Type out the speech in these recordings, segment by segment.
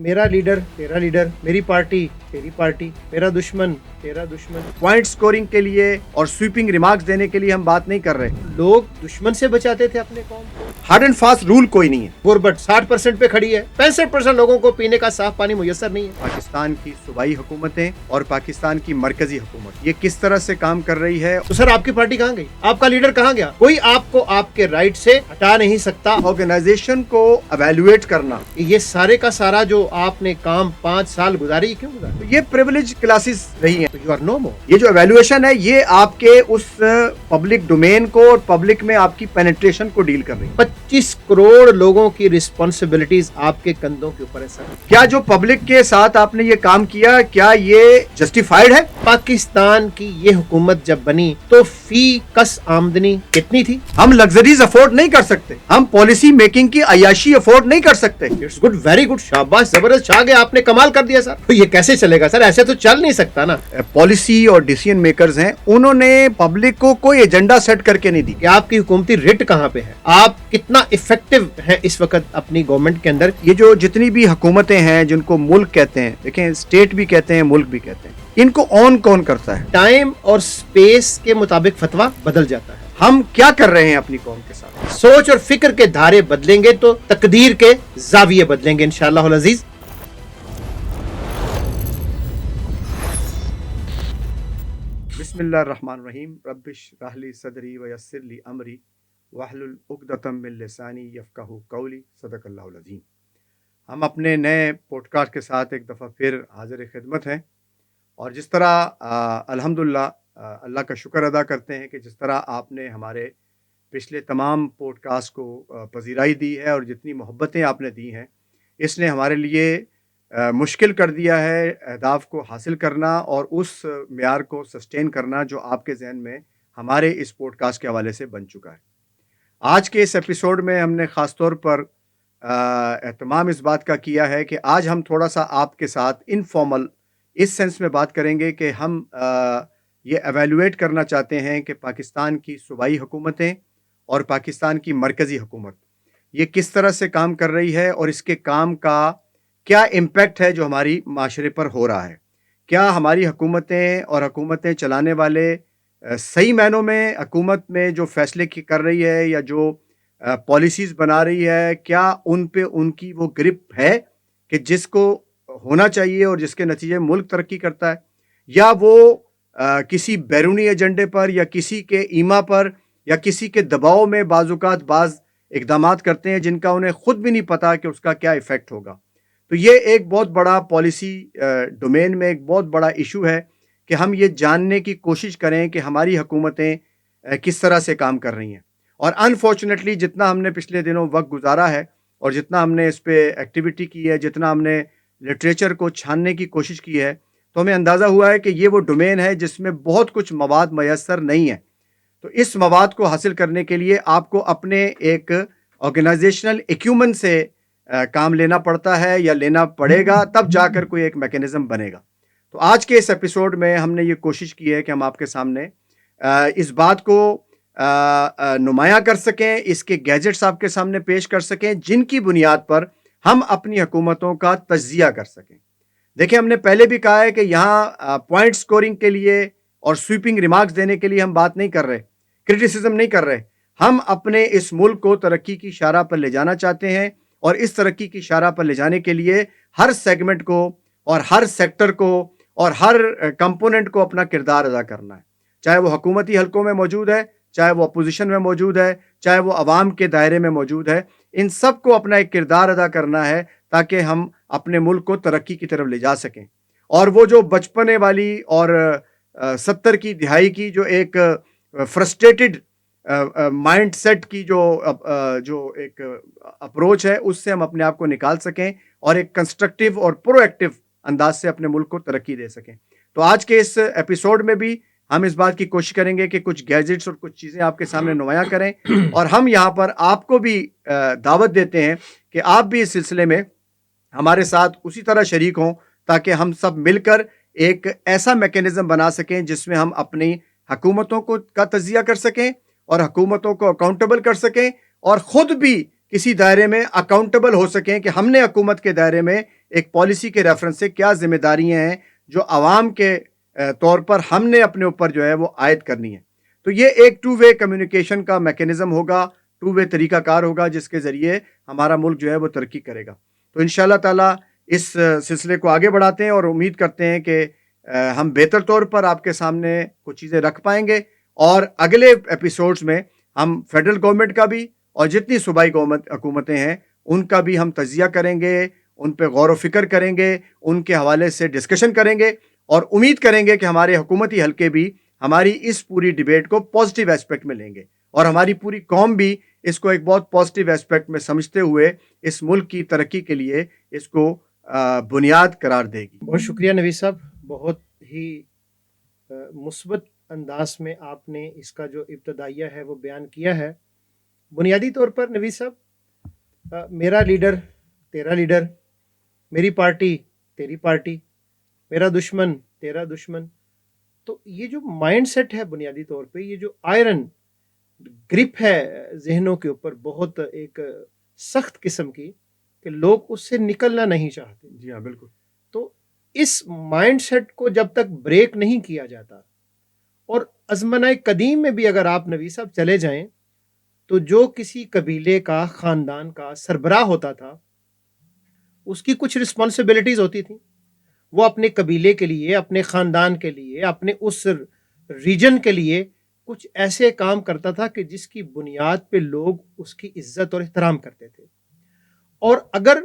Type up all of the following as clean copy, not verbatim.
میرا لیڈر تیرا لیڈر، میری پارٹی تیری پارٹی، میرا دشمن تیرا دشمن. پوائنٹ سکورنگ کے لیے اور سویپنگ ریمارکس دینے کے لیے ہم بات نہیں کر رہے. لوگ دشمن سے بچاتے تھے اپنے قوم کو. ہارڈ اینڈ فاسٹ رول کوئی نہیں ہے. غربت 60% پہ کھڑی ہے، 65% لوگوں کو پینے کا صاف پانی میسر نہیں ہے. پاکستان کی صوبائی حکومتیں اور پاکستان کی مرکزی حکومت یہ کس طرح سے کام کر رہی ہے. تو سر آپ کی پارٹی کہاں گئی؟ آپ کا لیڈر کہاں گیا؟ کوئی آپ کو آپ کے رائٹ سے ہٹا نہیں سکتا. آرگنائزیشن کو ایویلویٹ کرنا، یہ سارے کا سارا جو آپ نے کام 5 سال گزاری، کیوں گزاری؟ یہ پریویلیج کلاسز رہی ہیں. یو آر نو مور. یہ جو ایویلویشن ہے یہ آپ کے اس پبلک ڈومین کو اور پبلک میں آپ کی پینیٹریشن کو ڈیل کر رہی ہے. 25 کروڑ لوگوں کی رسپانسبلٹیز آپ کے کندھوں کے اوپر ہے سر. کیا جو پبلک کے ساتھ آپ نے یہ کام کیا کیا یہ جسٹیفائیڈ ہے؟ پاکستان کی یہ حکومت جب بنی تو فی کس آمدنی کتنی تھی؟ ہم لگژریز افورڈ نہیں کر سکتے. ہم پالیسی میکنگ کی عیاشی افورڈ نہیں کر سکتے. اٹس گڈ، ویری گڈ، شاباش، زبردست، چھا گیا، آپ نے کمال کر دیا سر. یہ کیسے چلے گا سر؟ ایسے تو چل نہیں سکتا نا. پالیسی اور ڈیسیژن میکرز ہیں، انہوں نے پبلک کو کوئی ایجنڈا سیٹ کر کے نہیں دی کہ آپ کی حکومتی ریٹ کہاں پہ ہے، آپ کتنا افیکٹو ہیں اس وقت اپنی گورنمنٹ کے اندر. یہ جو جتنی بھی حکومتیں ہیں جن کو ملک کہتے ہیں، دیکھیں اسٹیٹ بھی کہتے ہیں ملک بھی کہتے ہیں، ان کو آن کون کرتا ہے؟ ٹائم اور سپیس کے مطابق فتویٰ بدل جاتا ہے. ہم کیا کر رہے ہیں اپنی قوم کے ساتھ؟ سوچ اور فکر کے دھارے بدلیں گے تو تقدیر کے زاویے بدلیں گے انشاءاللہ العزیز. بسم اللہ الرحمن الرحیم. رب اشرح لی صدری ویسر لی امری واحلل عقدۃ من لسانی یفقہوا قولی. صدق اللہ العظیم. ہم اپنے نئے پوڈ کاسٹ کے ساتھ ایک دفعہ پھر حاضر خدمت ہیں، اور جس طرح الحمدللہ اللہ کا شکر ادا کرتے ہیں کہ جس طرح آپ نے ہمارے پچھلے تمام پوڈ کاسٹ کو پذیرائی دی ہے اور جتنی محبتیں آپ نے دی ہیں، اس نے ہمارے لیے مشکل کر دیا ہے اہداف کو حاصل کرنا اور اس معیار کو سسٹین کرنا جو آپ کے ذہن میں ہمارے اس پوڈ کاسٹ کے حوالے سے بن چکا ہے. آج کے اس ایپیسوڈ میں ہم نے خاص طور پر اہتمام اس بات کا کیا ہے کہ آج ہم تھوڑا سا آپ کے ساتھ انفارمل اس سینس میں بات کریں گے کہ ہم یہ ایویلویٹ کرنا چاہتے ہیں کہ پاکستان کی صوبائی حکومتیں اور پاکستان کی مرکزی حکومت یہ کس طرح سے کام کر رہی ہے اور اس کے کام کا کیا امپیکٹ ہے جو ہماری معاشرے پر ہو رہا ہے. کیا ہماری حکومتیں اور حکومتیں چلانے والے صحیح معنوں میں حکومت میں جو فیصلے کر رہی ہے یا جو پالیسیز بنا رہی ہے، کیا ان پہ ان کی وہ گرپ ہے کہ جس کو ہونا چاہیے اور جس کے نتیجے ملک ترقی کرتا ہے، یا وہ کسی بیرونی ایجنڈے پر یا کسی کے ایما پر یا کسی کے دباؤ میں بعض اوقات بعض اقدامات کرتے ہیں جن کا انہیں خود بھی نہیں پتا کہ اس کا کیا ایفیکٹ ہوگا. تو یہ ایک بہت بڑا پالیسی ڈومین میں ایک بہت بڑا ایشو ہے کہ ہم یہ جاننے کی کوشش کریں کہ ہماری حکومتیں کس طرح سے کام کر رہی ہیں. اور انفارچونیٹلی جتنا ہم نے پچھلے دنوں وقت گزارا ہے اور جتنا ہم نے اس پہ ایکٹیویٹی کی ہے، جتنا ہم نے لٹریچر کو چھاننے کی کوشش کی ہے، تو ہمیں اندازہ ہوا ہے کہ یہ وہ ڈومین ہے جس میں بہت کچھ مواد میسر نہیں ہے. تو اس مواد کو حاصل کرنے کے لیے آپ کو اپنے ایک آرگنائزیشنل ایکیومن سے کام لینا پڑتا ہے یا لینا پڑے گا، تب جا کر کوئی ایک میکینزم بنے گا. تو آج کے اس ایپیسوڈ میں ہم نے یہ کوشش کی ہے کہ ہم آپ کے سامنے اس بات کو نمایاں کر سکیں، اس کے گیجٹس آپ کے سامنے پیش کر سکیں جن کی بنیاد پر ہم اپنی حکومتوں کا تجزیہ کر سکیں. دیکھیں، ہم نے پہلے بھی کہا ہے کہ یہاں پوائنٹ سکورنگ کے لیے اور سویپنگ ریمارکس دینے کے لیے ہم بات نہیں کر رہے، کرٹیسزم نہیں کر رہے. ہم اپنے اس ملک کو ترقی کی شارہ پر لے جانا چاہتے ہیں، اور اس ترقی کی شارہ پر لے جانے کے لیے ہر سیگمنٹ کو اور ہر سیکٹر کو اور ہر کمپوننٹ کو اپنا کردار ادا کرنا ہے. چاہے وہ حکومتی حلقوں میں موجود ہے، چاہے وہ اپوزیشن میں موجود ہے، چاہے وہ عوام کے دائرے میں موجود ہے، ان سب کو اپنا ایک کردار ادا کرنا ہے تاکہ ہم اپنے ملک کو ترقی کی طرف لے جا سکیں. اور وہ جو بچپنے والی اور 70 کی دہائی کی جو ایک فرسٹریٹڈ مائنڈ سیٹ کی جو ایک اپروچ ہے، اس سے ہم اپنے آپ کو نکال سکیں اور ایک کنسٹرکٹیو اور پرو ایکٹیو انداز سے اپنے ملک کو ترقی دے سکیں. تو آج کے اس ایپیسوڈ میں بھی ہم اس بات کی کوشش کریں گے کہ کچھ گیجٹس اور کچھ چیزیں آپ کے سامنے نمایاں کریں، اور ہم یہاں پر آپ کو بھی دعوت دیتے ہیں کہ آپ بھی اس سلسلے میں ہمارے ساتھ اسی طرح شریک ہوں تاکہ ہم سب مل کر ایک ایسا میکینزم بنا سکیں جس میں ہم اپنی حکومتوں کا تجزیہ کر سکیں اور حکومتوں کو اکاؤنٹیبل کر سکیں، اور خود بھی کسی دائرے میں اکاؤنٹیبل ہو سکیں کہ ہم نے حکومت کے دائرے میں ایک پالیسی کے ریفرنس سے کیا ذمہ داریاں ہیں جو عوام کے طور پر ہم نے اپنے اوپر جو ہے وہ عائد کرنی ہے. تو یہ ایک ٹو وے کمیونیکیشن کا میکینزم ہوگا, ٹو وے طریقہ کار ہوگا جس کے ذریعے ہمارا ملک جو ہے وہ ترقی کرے گا. تو انشاءاللہ تعالیٰ اس سلسلے کو آگے بڑھاتے ہیں اور امید کرتے ہیں کہ ہم بہتر طور پر آپ کے سامنے کچھ چیزیں رکھ پائیں گے, اور اگلے ایپیسوڈز میں ہم فیڈرل گورنمنٹ کا بھی اور جتنی صوبائی حکومتیں ہیں ان کا بھی ہم تجزیہ کریں گے, ان پہ غور و فکر کریں گے, ان کے حوالے سے ڈسکشن کریں گے, اور امید کریں گے کہ ہمارے حکومتی حلقے بھی ہماری اس پوری ڈیبیٹ کو پازیٹیو ایسپیکٹ میں لیں گے, اور ہماری پوری قوم بھی اس کو ایک بہت پازیٹیو ایسپیکٹ میں سمجھتے ہوئے اس ملک کی ترقی کے لیے اس کو بنیاد قرار دے گی. بہت شکریہ نوید صاحب, بہت ہی مثبت انداز میں آپ نے اس کا جو ابتدائیہ ہے وہ بیان کیا ہے. بنیادی طور پر نوید صاحب, میرا لیڈر تیرا لیڈر, میری پارٹی تیری پارٹی, میرا دشمن تیرا دشمن, تو یہ جو مائنڈ سیٹ ہے بنیادی طور پہ, یہ جو آئرن گرپ ہے ذہنوں کے اوپر, بہت ایک سخت قسم کی, کہ لوگ اس سے نکلنا نہیں چاہتے. جی ہاں بالکل. تو اس مائنڈ سیٹ کو جب تک بریک نہیں کیا جاتا, اور ازمنہ قدیم میں بھی اگر آپ نوید صاحب چلے جائیں تو جو کسی قبیلے کا, خاندان کا سربراہ ہوتا تھا, اس کی کچھ رسپانسبلٹیز ہوتی تھیں. وہ اپنے قبیلے کے لیے, اپنے خاندان کے لیے, اپنے اس ریجن کے لیے کچھ ایسے کام کرتا تھا کہ جس کی بنیاد پہ لوگ اس کی عزت اور احترام کرتے تھے. اور اگر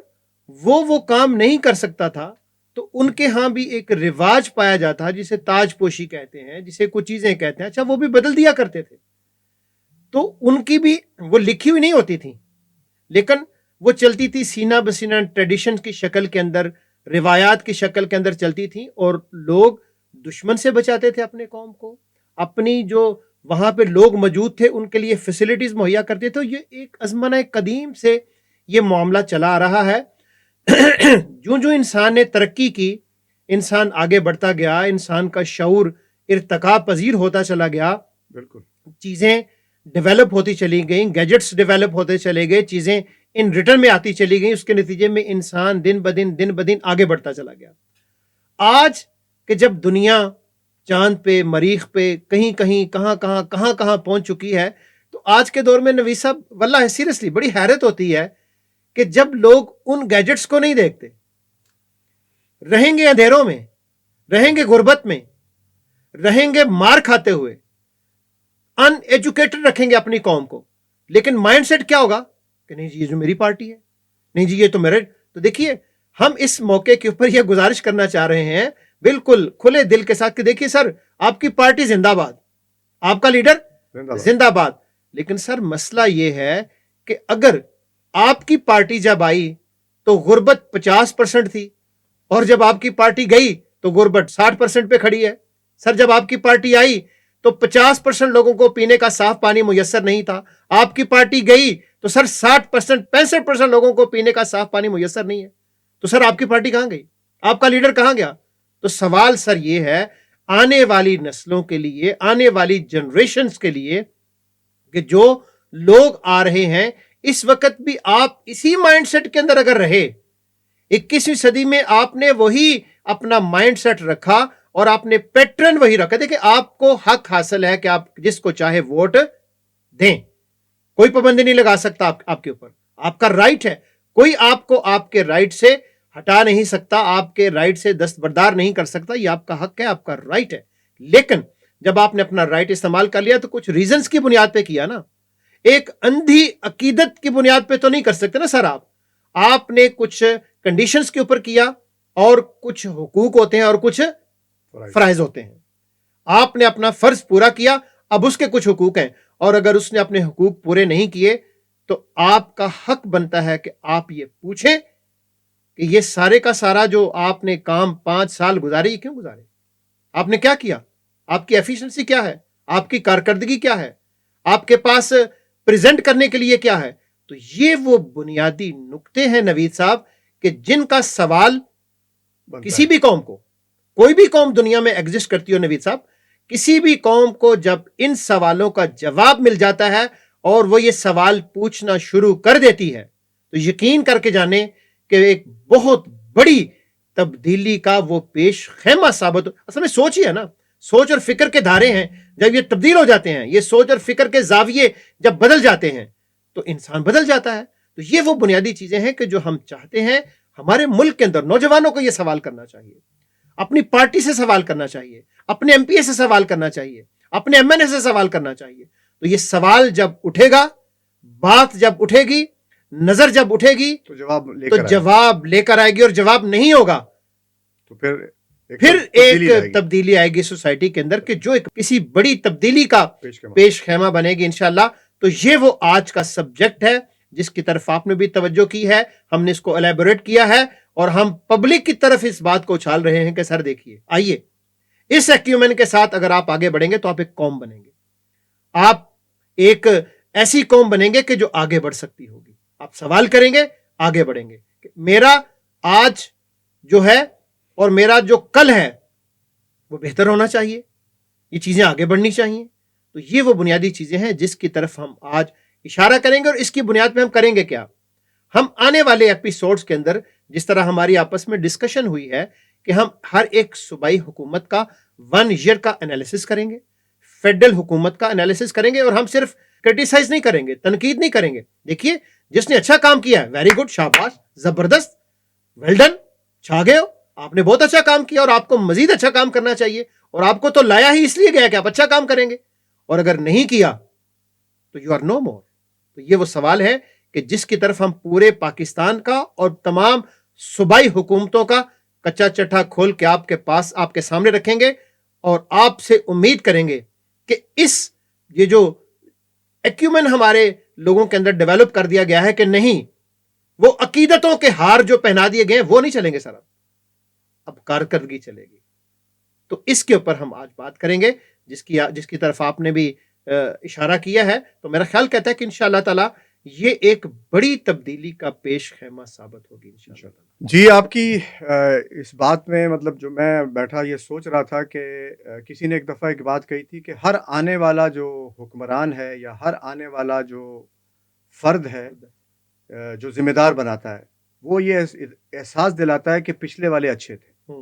وہ کام نہیں کر سکتا تھا تو ان کے ہاں بھی ایک رواج پایا جاتا ہے جسے تاج پوشی کہتے ہیں, جسے کچھ چیزیں کہتے ہیں. اچھا, وہ بھی بدل دیا کرتے تھے. تو ان کی بھی وہ لکھی ہوئی نہیں ہوتی تھی, لیکن وہ چلتی تھی سینہ بسینہ ٹریڈیشن کی شکل کے اندر, روایات کی شکل کے اندر چلتی تھی, اور لوگ دشمن سے بچاتے تھے اپنے قوم کو. اپنی جو وہاں پہ لوگ موجود تھے ان کے لیے فیسلٹیز مہیا کرتے تھے. یہ ایک ازمنہ قدیم سے یہ معاملہ چلا آ رہا ہے. جو انسان نے ترقی کی, انسان آگے بڑھتا گیا, انسان کا شعور ارتقا پذیر ہوتا چلا گیا, بالکل چیزیں ڈیولپ ہوتی چلی گئیں, گیجٹس ڈیولپ ہوتے چلے گئے, چیزیں ان ریٹرن میں آتی چلی گئیں, اس کے نتیجے میں انسان دن بدن آگے بڑھتا چلا گیا. آج کہ جب دنیا چاند پہ, مریخ پہ, کہیں کہاں پہنچ چکی ہے, تو آج کے دور میں نوید صاحب واللہ سیریسلی بڑی حیرت ہوتی ہے کہ جب لوگ ان گیجٹس کو نہیں دیکھتے, رہیں گے اندھیروں میں, رہیں گے غربت میں, رہیں گے مار کھاتے ہوئے, ان ایجوکیٹڈ رکھیں گے اپنی قوم کو, لیکن مائنڈ سیٹ کیا ہوگا کہ نہیں جی یہ جو میری پارٹی ہے, نہیں جی یہ تو میرے. تو دیکھیے ہم اس موقع کے اوپر یہ گزارش کرنا چاہ رہے ہیں بالکل کھلے دل کے ساتھ کہ دیکھیے سر, آپ کی پارٹی زندہ باد, آپ کا لیڈر زندہ باد, لیکن سر مسئلہ یہ ہے کہ اگر آپ کی پارٹی جب آئی تو غربت 50% تھی, اور جب آپ کی پارٹی گئی تو غربت 60% پہ کھڑی ہے. سر جب آپ کی پارٹی آئی تو 50% لوگوں کو پینے کا صاف پانی میسر نہیں تھا, آپ کی پارٹی گئی تو سر 60% 65% لوگوں کو پینے کا صاف پانی میسر نہیں ہے. تو سر آپ کی پارٹی کہاں گئی, آپ کا لیڈر کہاں گیا؟ تو سوال سر یہ ہے آنے والی نسلوں کے لیے, آنے والی جنریشنز کے لیے, کہ جو لوگ آ رہے ہیں اس وقت بھی آپ اسی مائنڈ سیٹ کے اندر اگر رہے, 21ویں صدی میں آپ نے وہی اپنا مائنڈ سیٹ رکھا اور آپ نے پیٹرن وہی رکھا. دیکھیں آپ کو حق حاصل ہے کہ آپ جس کو چاہے ووٹ دیں, کوئی پابندی نہیں لگا سکتا آپ کے اوپر, آپ کا رائٹ ہے, کوئی آپ کو آپ کے رائٹ سے ہٹا نہیں سکتا, آپ کے رائٹ سے دستبردار نہیں کر سکتا, یہ آپ کا حق ہے, آپ کا رائٹ ہے. لیکن جب آپ نے اپنا رائٹ استعمال کر لیا تو کچھ ریزنز کی بنیاد پہ کیا نا, ایک اندھی عقیدت کی بنیاد پہ تو نہیں کر سکتے نا سر. آپ نے کچھ کنڈیشنز کے اوپر کیا, اور کچھ حقوق ہوتے ہیں اور کچھ فرائض ہوتے ہیں. آپ نے اپنا فرض پورا کیا, اب اس کے کچھ حقوق ہیں, اور اگر اس نے اپنے حقوق پورے نہیں کیے تو آپ کا حق بنتا ہے کہ آپ یہ پوچھیں کہ یہ سارے کا سارا جو آپ نے کام 5 سال گزارے, یہ کیوں گزارے, آپ نے کیا کیا, آپ کی ایفیشنسی کیا ہے, آپ کی کارکردگی کیا ہے, آپ کے پاس پریزنٹ کرنے کے لیے کیا ہے. تو یہ وہ بنیادی نقطے ہیں نوید صاحب کہ جن کا سوال کسی بھی قوم کو, کوئی بھی قوم دنیا میں ایگزسٹ کرتی ہو نوید صاحب, کسی بھی قوم کو جب ان سوالوں کا جواب مل جاتا ہے اور وہ یہ سوال پوچھنا شروع کر دیتی ہے, تو یقین کر کے جانے کہ ایک بہت بڑی تبدیلی کا وہ پیش خیمہ ثابت اصل میں سوچ ہی ہے نا, سوچ اور فکر کے دھارے ہیں, جب یہ تبدیل ہو جاتے ہیں, یہ سوچ اور فکر کے زاویے جب بدل جاتے ہیں تو انسان بدل جاتا ہے. تو یہ وہ بنیادی چیزیں ہیں کہ جو ہم چاہتے ہیں ہمارے ملک کے اندر نوجوانوں کو یہ سوال کرنا چاہیے, اپنی پارٹی سے سوال کرنا چاہیے, اپنے ایم پی اے سے سوال کرنا چاہیے, اپنے ایم این اے سے سوال کرنا چاہیے. تو یہ سوال جب اٹھے گا, بات جب اٹھے گی, نظر جب اٹھے گی تو جواب لے کر آئے گی, اور جواب نہیں ہوگا تو پھر ایک تبدیلی آئے گی سوسائٹی کے اندر کہ جو ایک کسی بڑی تبدیلی کا پیش خیمہ بنے گی انشاءاللہ. تو یہ وہ آج کا سبجیکٹ ہے جس کی طرف آپ نے بھی توجہ کی ہے, ہم نے اس کو الیبوریٹ کیا ہے, اور ہم پبلک کی طرف اس بات کو اچھال رہے ہیں کہ سر دیکھیے, آئیے اس ایکیومن کے ساتھ اگر آپ آگے بڑھیں گے تو آپ ایک قوم بنیں گے, آپ ایک ایسی قوم بنیں گے کہ جو آگے بڑھ سکتی ہوگی. آپ سوال کریں گے, آگے بڑھیں گے, میرا آج جو ہے اور میرا جو کل ہے وہ بہتر ہونا چاہیے, یہ چیزیں آگے بڑھنی چاہیے. تو یہ وہ بنیادی چیزیں ہیں جس کی طرف ہم آج اشارہ کریں گے, اور اس کی بنیاد پہ ہم کریں گے کیا, ہم آنے والے ایپیسوڈز کے اندر جس طرح ہماری آپس میں ڈسکشن ہوئی ہے کہ ہم ہر ایک صوبائی حکومت کا 1 ایئر کا انالیسس کریں گے, فیڈرل حکومت کا انالیسس کریں گے, اور ہم صرف کرٹیسائز نہیں کریں گے, تنقید نہیں کریں گے. دیکھیے جس نے اچھا کام کیا ہے ویری گڈ, شاباش, زبردست, ویل ڈن, چھا گئے ہو, آپ نے بہت اچھا کام کیا اور آپ کو مزید اچھا کام کرنا چاہیے, اور آپ کو تو لایا ہی اس لیے گیا کہ آپ اچھا کام کریں گے, اور اگر نہیں کیا تو یو آر نو مور. تو یہ وہ سوال ہے کہ جس کی طرف ہم پورے پاکستان کا اور تمام صوبائی حکومتوں کا کچا چٹھا کھول کے آپ کے پاس, آپ کے سامنے رکھیں گے, اور آپ سے امید کریں گے کہ یہ جو ایکیومن ہمارے لوگوں کے اندر ڈیولپ کر دیا گیا ہے کہ نہیں, وہ عقیدتوں کے ہار جو پہنا دیے گئے وہ نہیں چلیں گے سر, اب کارکردگی چلے گی. تو اس کے اوپر ہم آج بات کریں گے جس کی طرف آپ نے بھی اشارہ کیا ہے. تو میرا خیال کہتا ہے کہ انشاءاللہ تعالی یہ ایک بڑی تبدیلی کا پیش خیمہ ثابت ہوگی انشاءاللہ. جی, آپ کی اس بات میں مطلب جو میں بیٹھا یہ سوچ رہا تھا کہ کسی نے ایک دفعہ ایک بات کہی تھی کہ ہر آنے والا جو حکمران ہے یا ہر آنے والا جو فرد ہے جو ذمہ دار بناتا ہے وہ یہ احساس دلاتا ہے کہ پچھلے والے اچھے تھے.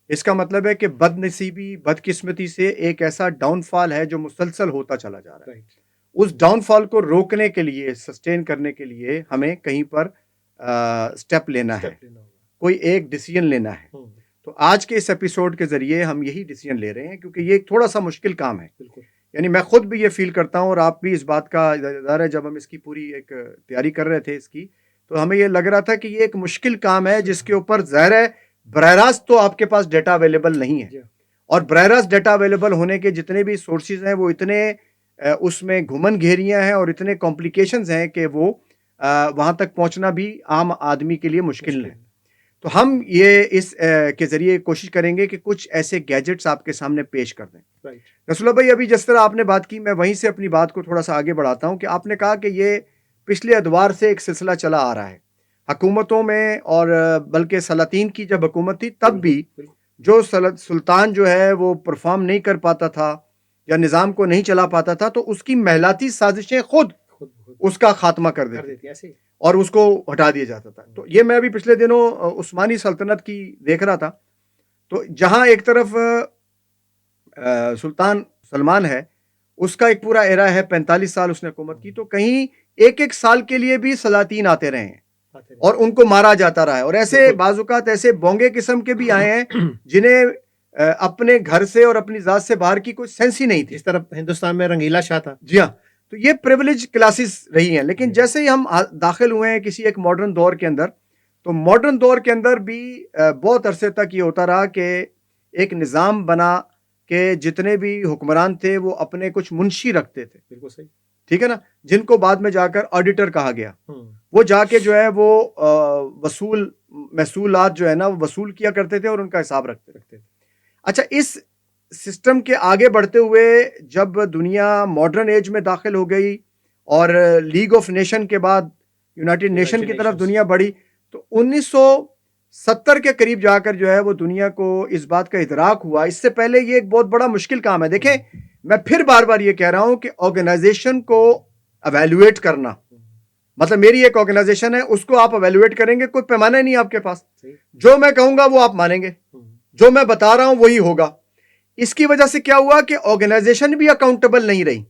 اس کا مطلب ہے کہ بد نصیبی, بدقسمتی سے ایک ایسا ڈاؤن فال ہے جو مسلسل ہوتا چلا جا رہا ہے. اس ڈاؤن فال کو روکنے کے لیے, سسٹین کرنے کے لیے ہمیں کہیں پر سٹیپ لینا ہے, کوئی ایک ڈیسیجن لینا ہے. تو آج کے اس ایپیسوڈ کے ذریعے ہم یہی ڈیسیجن لے رہے ہیں, کیونکہ یہ ایک تھوڑا سا مشکل کام ہے. یعنی میں خود بھی یہ فیل کرتا ہوں, اور آپ بھی اس بات کا ظاہر ہے, جب ہم اس کی پوری ایک تیاری کر رہے تھے اس کی, تو ہمیں یہ لگ رہا تھا کہ یہ ایک مشکل کام ہے جس کے اوپر ظاہر ہے براہ راست تو آپ کے پاس ڈیٹا اویلیبل نہیں ہے, اور براہ راست ڈیٹا اویلیبل ہونے کے جتنے بھی سورسز ہیں وہ اتنے اس میں گھمن گھیریاں ہیں اور اتنے کمپلیکیشنز ہیں کہ وہ وہاں تک پہنچنا بھی عام آدمی کے لیے مشکل ہے. تو ہم یہ اس کے ذریعے کوشش کریں گے کہ کچھ ایسے گیجٹس آپ کے سامنے پیش کر دیں. رسول اللہ بھائی, ابھی جس طرح آپ نے بات کی, میں وہیں سے اپنی بات کو تھوڑا سا آگے بڑھاتا ہوں کہ آپ نے کہا کہ یہ پچھلے ادوار سے ایک سلسلہ چلا آ رہا ہے حکومتوں میں, اور بلکہ سلاطین کی جب حکومت تھی تب بھی جو سلطان جو ہے وہ پرفارم نہیں کر پاتا تھا یا نظام کو نہیں چلا پاتا تھا, تو اس کی محلاتی سازشیں خود اس کا خاتمہ کر دیتی اور اس کو ہٹا دیا جاتا تھا. تو یہ میں ابھی پچھلے دنوں عثمانی سلطنت کی دیکھ رہا تھا, تو جہاں ایک طرف سلطان سلمان ہے, اس کا ایک پورا ایرا ہے, 45 سال اس نے حکومت کی, تو کہیں ایک سال کے لیے بھی سلاطین آتے رہے ہیں اور ان کو مارا جاتا رہا ہے, اور ایسے بعض اوقات ایسے بونگے قسم کے بھی آئے ہیں جنہیں اپنے گھر سے اور اپنی ذات سے باہر کی کوئی سینس ہی نہیں تھی. اس طرف ہندوستان میں رنگیلا شاہ تھا. جی ہاں, تو یہ پریویلیج کلاسز رہی ہیں. لیکن جیسے ہی ہم داخل ہوئے ہیں کسی ایک ماڈرن دور کے اندر, تو ماڈرن دور کے اندر بھی بہت عرصے تک یہ ہوتا رہا کہ ایک نظام بنا کہ جتنے بھی حکمران تھے وہ اپنے کچھ منشی رکھتے تھے. بالکل صحیح, ٹھیک ہے نا, جن کو بعد میں جا کر آڈیٹر کہا گیا. وہ جا کے جو ہے وہ محصولات جو ہے نا وہ وصول کیا کرتے تھے اور ان کا حساب رکھتے تھے. اچھا, اس سسٹم کے آگے بڑھتے ہوئے جب دنیا ماڈرن ایج میں داخل ہو گئی اور لیگ آف نیشن کے بعد یونائٹڈ نیشن کی طرف دنیا بڑھی, تو 1970 کے قریب جا کر جو ہے وہ دنیا کو اس بات کا ادراک ہوا. اس سے پہلے یہ ایک بہت بڑا مشکل کام ہے. دیکھیں, میں پھر بار بار یہ کہہ رہا ہوں کہ آرگنائزیشن کو ایویلویٹ کرنا, مطلب میری ایک آرگنائزیشن ہے, اس کو آپ ایویلویٹ کریں گے, کوئی پیمانہ ہی نہیں آپ کے پاس, جو میں کہوں گا وہ آپ مانیں گے, جو میں بتا رہا ہوں وہی ہوگا. اس کی وجہ سے کیا ہوا کہ آرگنائزیشن بھی اکاؤنٹیبل نہیں رہی.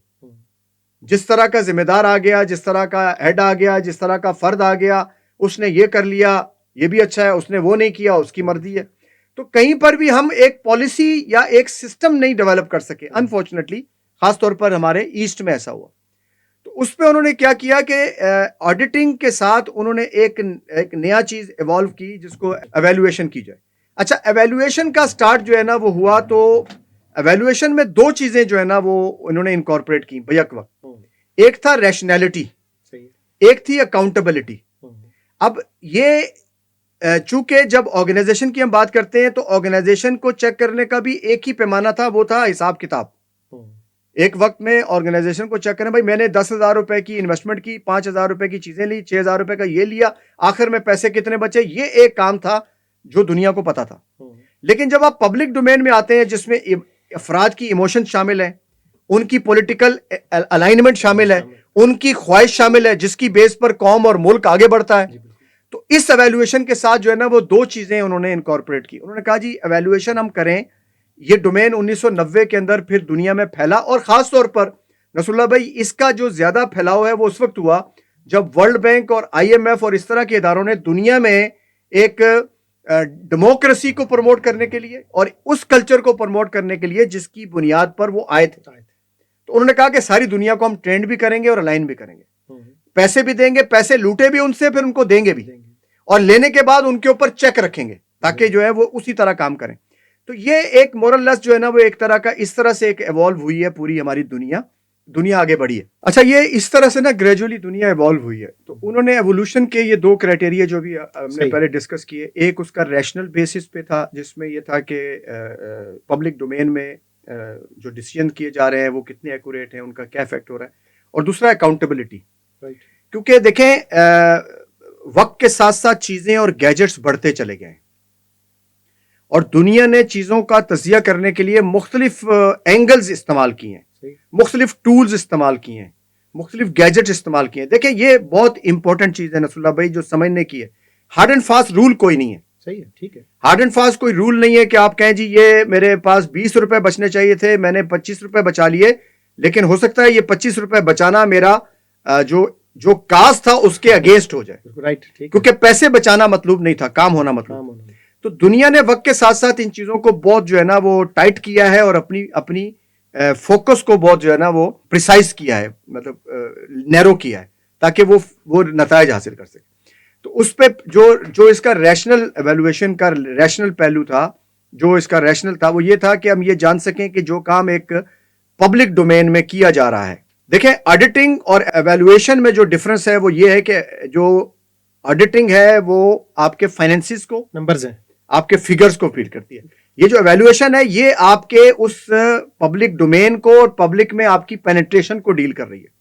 جس طرح کا ذمہ دار آ گیا, جس طرح کا ہیڈ آ گیا, جس طرح کا فرد آ گیا, اس نے یہ کر لیا, یہ بھی اچھا ہے, اس نے وہ نہیں کیا, اس کی مرضی ہے. تو کہیں پر بھی ہم ایک پالیسی یا ایک سسٹم نہیں ڈیولپ کر سکے انفارچونیٹلی, خاص طور پر ہمارے ایسٹ میں ایسا ہوا. تو اس پہ انہوں نے کیا کیا کہ آڈیٹنگ کے ساتھ انہوں نے ایک نیا چیز ایوالو کی جس کو ایویلویشن کی جائے. اچھا, ایویلویشن کا سٹارٹ جو ہے نا وہ ہوا, تو ایویلویشن میں دو چیزیں جو ہے نا وہ انہوں نے انکارپوریٹ کی بیک وقت. ایک تھا ریشنلٹی, ایک تھی اکاؤنٹیبلٹی. اب یہ چونکہ جب آرگنائزیشن کی ہم بات کرتے ہیں تو آرگنائزیشن کو چیک کرنے کا بھی ایک ہی پیمانہ تھا, وہ تھا حساب کتاب. ایک وقت میں آرگنائزیشن کو چیک کریں, بھائی میں نے 10,000 روپے کی انویسٹمنٹ کی, 5,000 روپے کی چیزیں لی, 6,000 روپے کا یہ لیا, آخر میں پیسے کتنے بچے, یہ ایک کام تھا جو دنیا کو پتا تھا. لیکن جب آپ پبلک ڈومین میں آتے ہیں جس میں افراد کی ایموشن شامل ہیں, ان کی پولیٹیکل الائنمنٹ شامل ہے, ان کی خواہش شامل ہے, جس کی بیس پر قوم اور ملک آگے بڑھتا ہے, تو اس ایویلویشن کے ساتھ جو ہے نا وہ دو چیزیں انہوں نے انکارپوریٹ کی. انہوں نے کہا جی ایویلویشن ہم کریں. یہ ڈومین 1990 کے اندر پھر دنیا میں پھیلا, اور خاص طور پر نصر اللہ بھائی اس کا جو زیادہ پھیلاؤ ہے وہ اس وقت ہوا جب ورلڈ بینک اور IMF اور اس طرح کے اداروں نے دنیا میں ایک ڈیموکریسی کو پروموٹ کرنے کے لیے اور اس کلچر کو پروموٹ کرنے کے لیے جس کی بنیاد پر وہ آئے تھے, تو انہوں نے کہا کہ ساری دنیا کو ہم ٹرینڈ بھی کریں گے اور الائن بھی کریں گے, پیسے بھی دیں گے, پیسے لوٹے بھی ان سے, پھر ان کو دیں گے بھی, اور لینے کے بعد ان کے اوپر چیک رکھیں گے تاکہ جو ہے وہ اسی طرح کام کریں. تو یہ ایک مورل لیس جو ہے نا وہ ایک طرح کا اس طرح سے ایک ایوالو ہوئی ہے پوری ہماری دنیا آگے بڑھی ہے. اچھا, یہ اس طرح سے نا گریجولی دنیا ایوالو ہوئی ہے. تو انہوں نے ایوولوشن کے یہ دو کرائٹیریا جو بھی ہم نے پہلے ڈسکس کیے, ایک اس کا ریشنل بیسس پہ تھا جس میں یہ تھا کہ پبلک ڈومین میں جو ڈیسیژن کیے جا رہے ہیں وہ کتنے ایکوریٹ ہیں, ان کا کیا افیکٹ ہو رہا ہے, اور دوسرا اکاؤنٹیبلٹی. کیونکہ دیکھیں وقت کے ساتھ ساتھ چیزیں اور گیجٹس بڑھتے چلے گئے اور دنیا نے چیزوں کا تجزیہ کرنے کے لیے مختلف اینگلز استعمال کیے ہیں, مختلف ٹولز استعمال کیے ہیں, مختلف گیجٹس استعمال کیے ہیں. دیکھیں یہ بہت امپورٹنٹ چیز ہے نصر اللہ بھائی جو سمجھنے کی ہے. ہارڈ اینڈ فاسٹ رول کوئی نہیں ہے. صحیح ہے, ٹھیک ہے, ہارڈ اینڈ فاسٹ کوئی رول نہیں ہے کہ آپ کہیں جی یہ میرے پاس 20 روپے بچنے چاہیے تھے, میں نے 25 روپے بچا لیے, لیکن ہو سکتا ہے یہ 25 روپے بچانا میرا جو کاز تھا اس کے اگینسٹ ہو جائے, رائٹ, کیونکہ پیسے بچانا مطلوب نہیں تھا, کام ہونا مطلوب. تو دنیا نے وقت کے ساتھ ساتھ ان چیزوں کو بہت جو ہے نا وہ ٹائٹ کیا ہے اور اپنی فوکس کو بہت جو ہے نا وہ پریسائز کیا ہے, مطلب نیرو کیا ہے تاکہ وہ نتائج حاصل کر سکے. تو اس پہ جو اس کا ریشنل ایویلویشن کا ریشنل پہلو تھا, جو اس کا ریشنل تھا وہ یہ تھا کہ ہم یہ جان سکیں کہ جو کام ایک پبلک ڈومین میں کیا جا رہا ہے. دیکھیں آڈیٹنگ اور ایویلویشن میں جو ڈفرنس ہے وہ یہ ہے کہ جو آڈیٹنگ ہے وہ آپ کے فائنینسز کو, نمبرز ہیں, آپ کے فگرز کو فیڈ کرتی ہے. یہ جو ایویلویشن ہے یہ آپ کے اس پبلک ڈومین کو اور پبلک میں آپ کی پینیٹریشن کو ڈیل کر رہی ہے.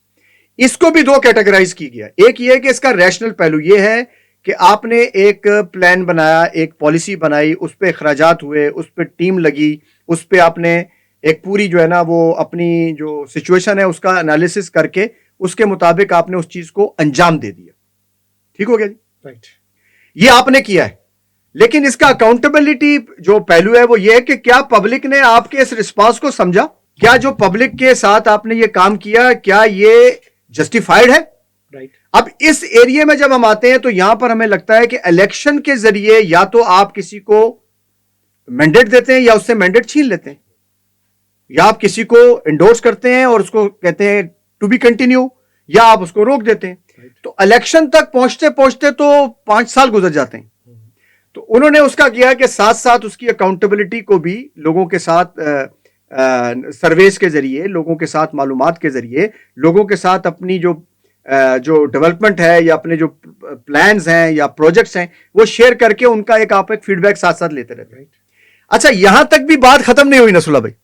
اس کو بھی دو کیٹیگرائز کی گیا. ایک یہ ہے کہ اس کا ریشنل پہلو یہ ہے کہ آپ نے ایک پلان بنایا, ایک پالیسی بنائی, اس پہ اخراجات ہوئے, اس پہ ٹیم لگی, اس پہ آپ نے ایک پوری جو ہے نا وہ اپنی جو سچویشن ہے اس کا انالیسس کر کے اس کے مطابق آپ نے اس چیز کو انجام دے دیا. ٹھیک ہو گیا جی, رائٹ, یہ آپ نے کیا ہے. لیکن اس کا اکاؤنٹیبلٹی جو پہلو ہے وہ یہ ہے کہ کیا پبلک نے آپ کے اس رسپانس کو سمجھا, کیا جو پبلک کے ساتھ آپ نے یہ کام کیا کیا یہ جسٹیفائڈ ہے. رائٹ. اب اس ایریے میں جب ہم آتے ہیں تو یہاں پر ہمیں لگتا ہے کہ الیکشن کے ذریعے یا تو آپ کسی کو مینڈیٹ دیتے ہیں یا اس سے مینڈیٹ چھین لیتے ہیں, یا آپ کسی کو انڈورس کرتے ہیں اور اس کو کہتے ہیں ٹو بی کنٹینیو, یا آپ اس کو روک دیتے ہیں. تو الیکشن تک پہنچتے پہنچتے تو 5 سال گزر جاتے ہیں. تو انہوں نے اس کا کیا کہ ساتھ ساتھ اس کی اکاؤنٹیبلٹی کو بھی لوگوں کے ساتھ سرویز کے ذریعے, لوگوں کے ساتھ معلومات کے ذریعے, لوگوں کے ساتھ اپنی جو ڈیولپمنٹ ہے یا اپنے جو پلانز ہیں یا پروجیکٹس ہیں وہ شیئر کر کے ان کا آپ ایک فیڈ بیک ساتھ ساتھ لیتے رہتے ہیں. اچھا, یہاں تک بھی بات ختم نہیں ہوئی نصر اللہ بھائی.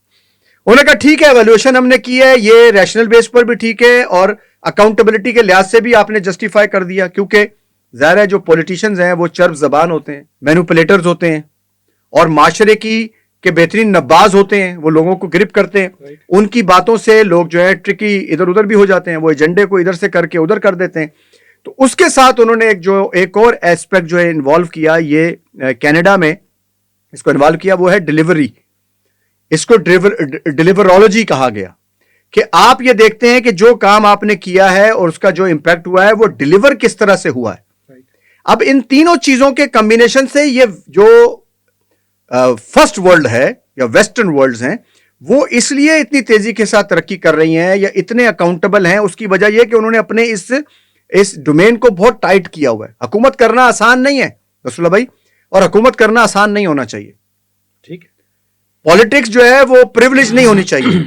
انہوں نے کہا ٹھیک ہے ایویلویشن ہم نے کی ہے, یہ ریشنل بیس پر بھی ٹھیک ہے اور اکاؤنٹیبلٹی کے لحاظ سے بھی آپ نے جسٹیفائی کر دیا, کیونکہ ظاہر ہے جو پولیٹیشینز ہیں وہ چرب زبان ہوتے ہیں, مینوپولیٹرز ہوتے ہیں اور معاشرے کے بہترین نباز ہوتے ہیں, وہ لوگوں کو گرپ کرتے ہیں. ان کی باتوں سے لوگ جو ہے ٹرکی ادھر ادھر بھی ہو جاتے ہیں, وہ ایجنڈے کو ادھر سے کر کے ادھر کر دیتے ہیں. تو اس کے ساتھ انہوں نے ایک اور ایسپیکٹ جو ہے انوالو کیا، یہ کینیڈا میں اس کو انوالو کیا، وہ ہے ڈیلیوری. اس کو ڈیلیورولوجی کہا گیا کہ آپ یہ دیکھتے ہیں کہ جو کام آپ نے کیا ہے اور اس کا جو امپیکٹ ہوا ہے وہ ڈیلیور کس طرح سے ہوا ہے. اب ان تینوں چیزوں کے کمبینیشن سے یہ جو فرسٹ ورلڈ ہے یا ویسٹرن ورلڈز ہیں وہ اس لیے اتنی تیزی کے ساتھ ترقی کر رہی ہیں یا اتنے اکاؤنٹیبل ہیں، اس کی وجہ یہ کہ انہوں نے اپنے اس ڈومین کو بہت ٹائٹ کیا ہوا ہے. حکومت کرنا آسان نہیں ہے رسول اللہ بھائی، اور حکومت کرنا آسان نہیں ہونا چاہیے. ٹھیک ہے، پالیٹکس جو ہے وہ پریولیج نہیں ہونی چاہیے،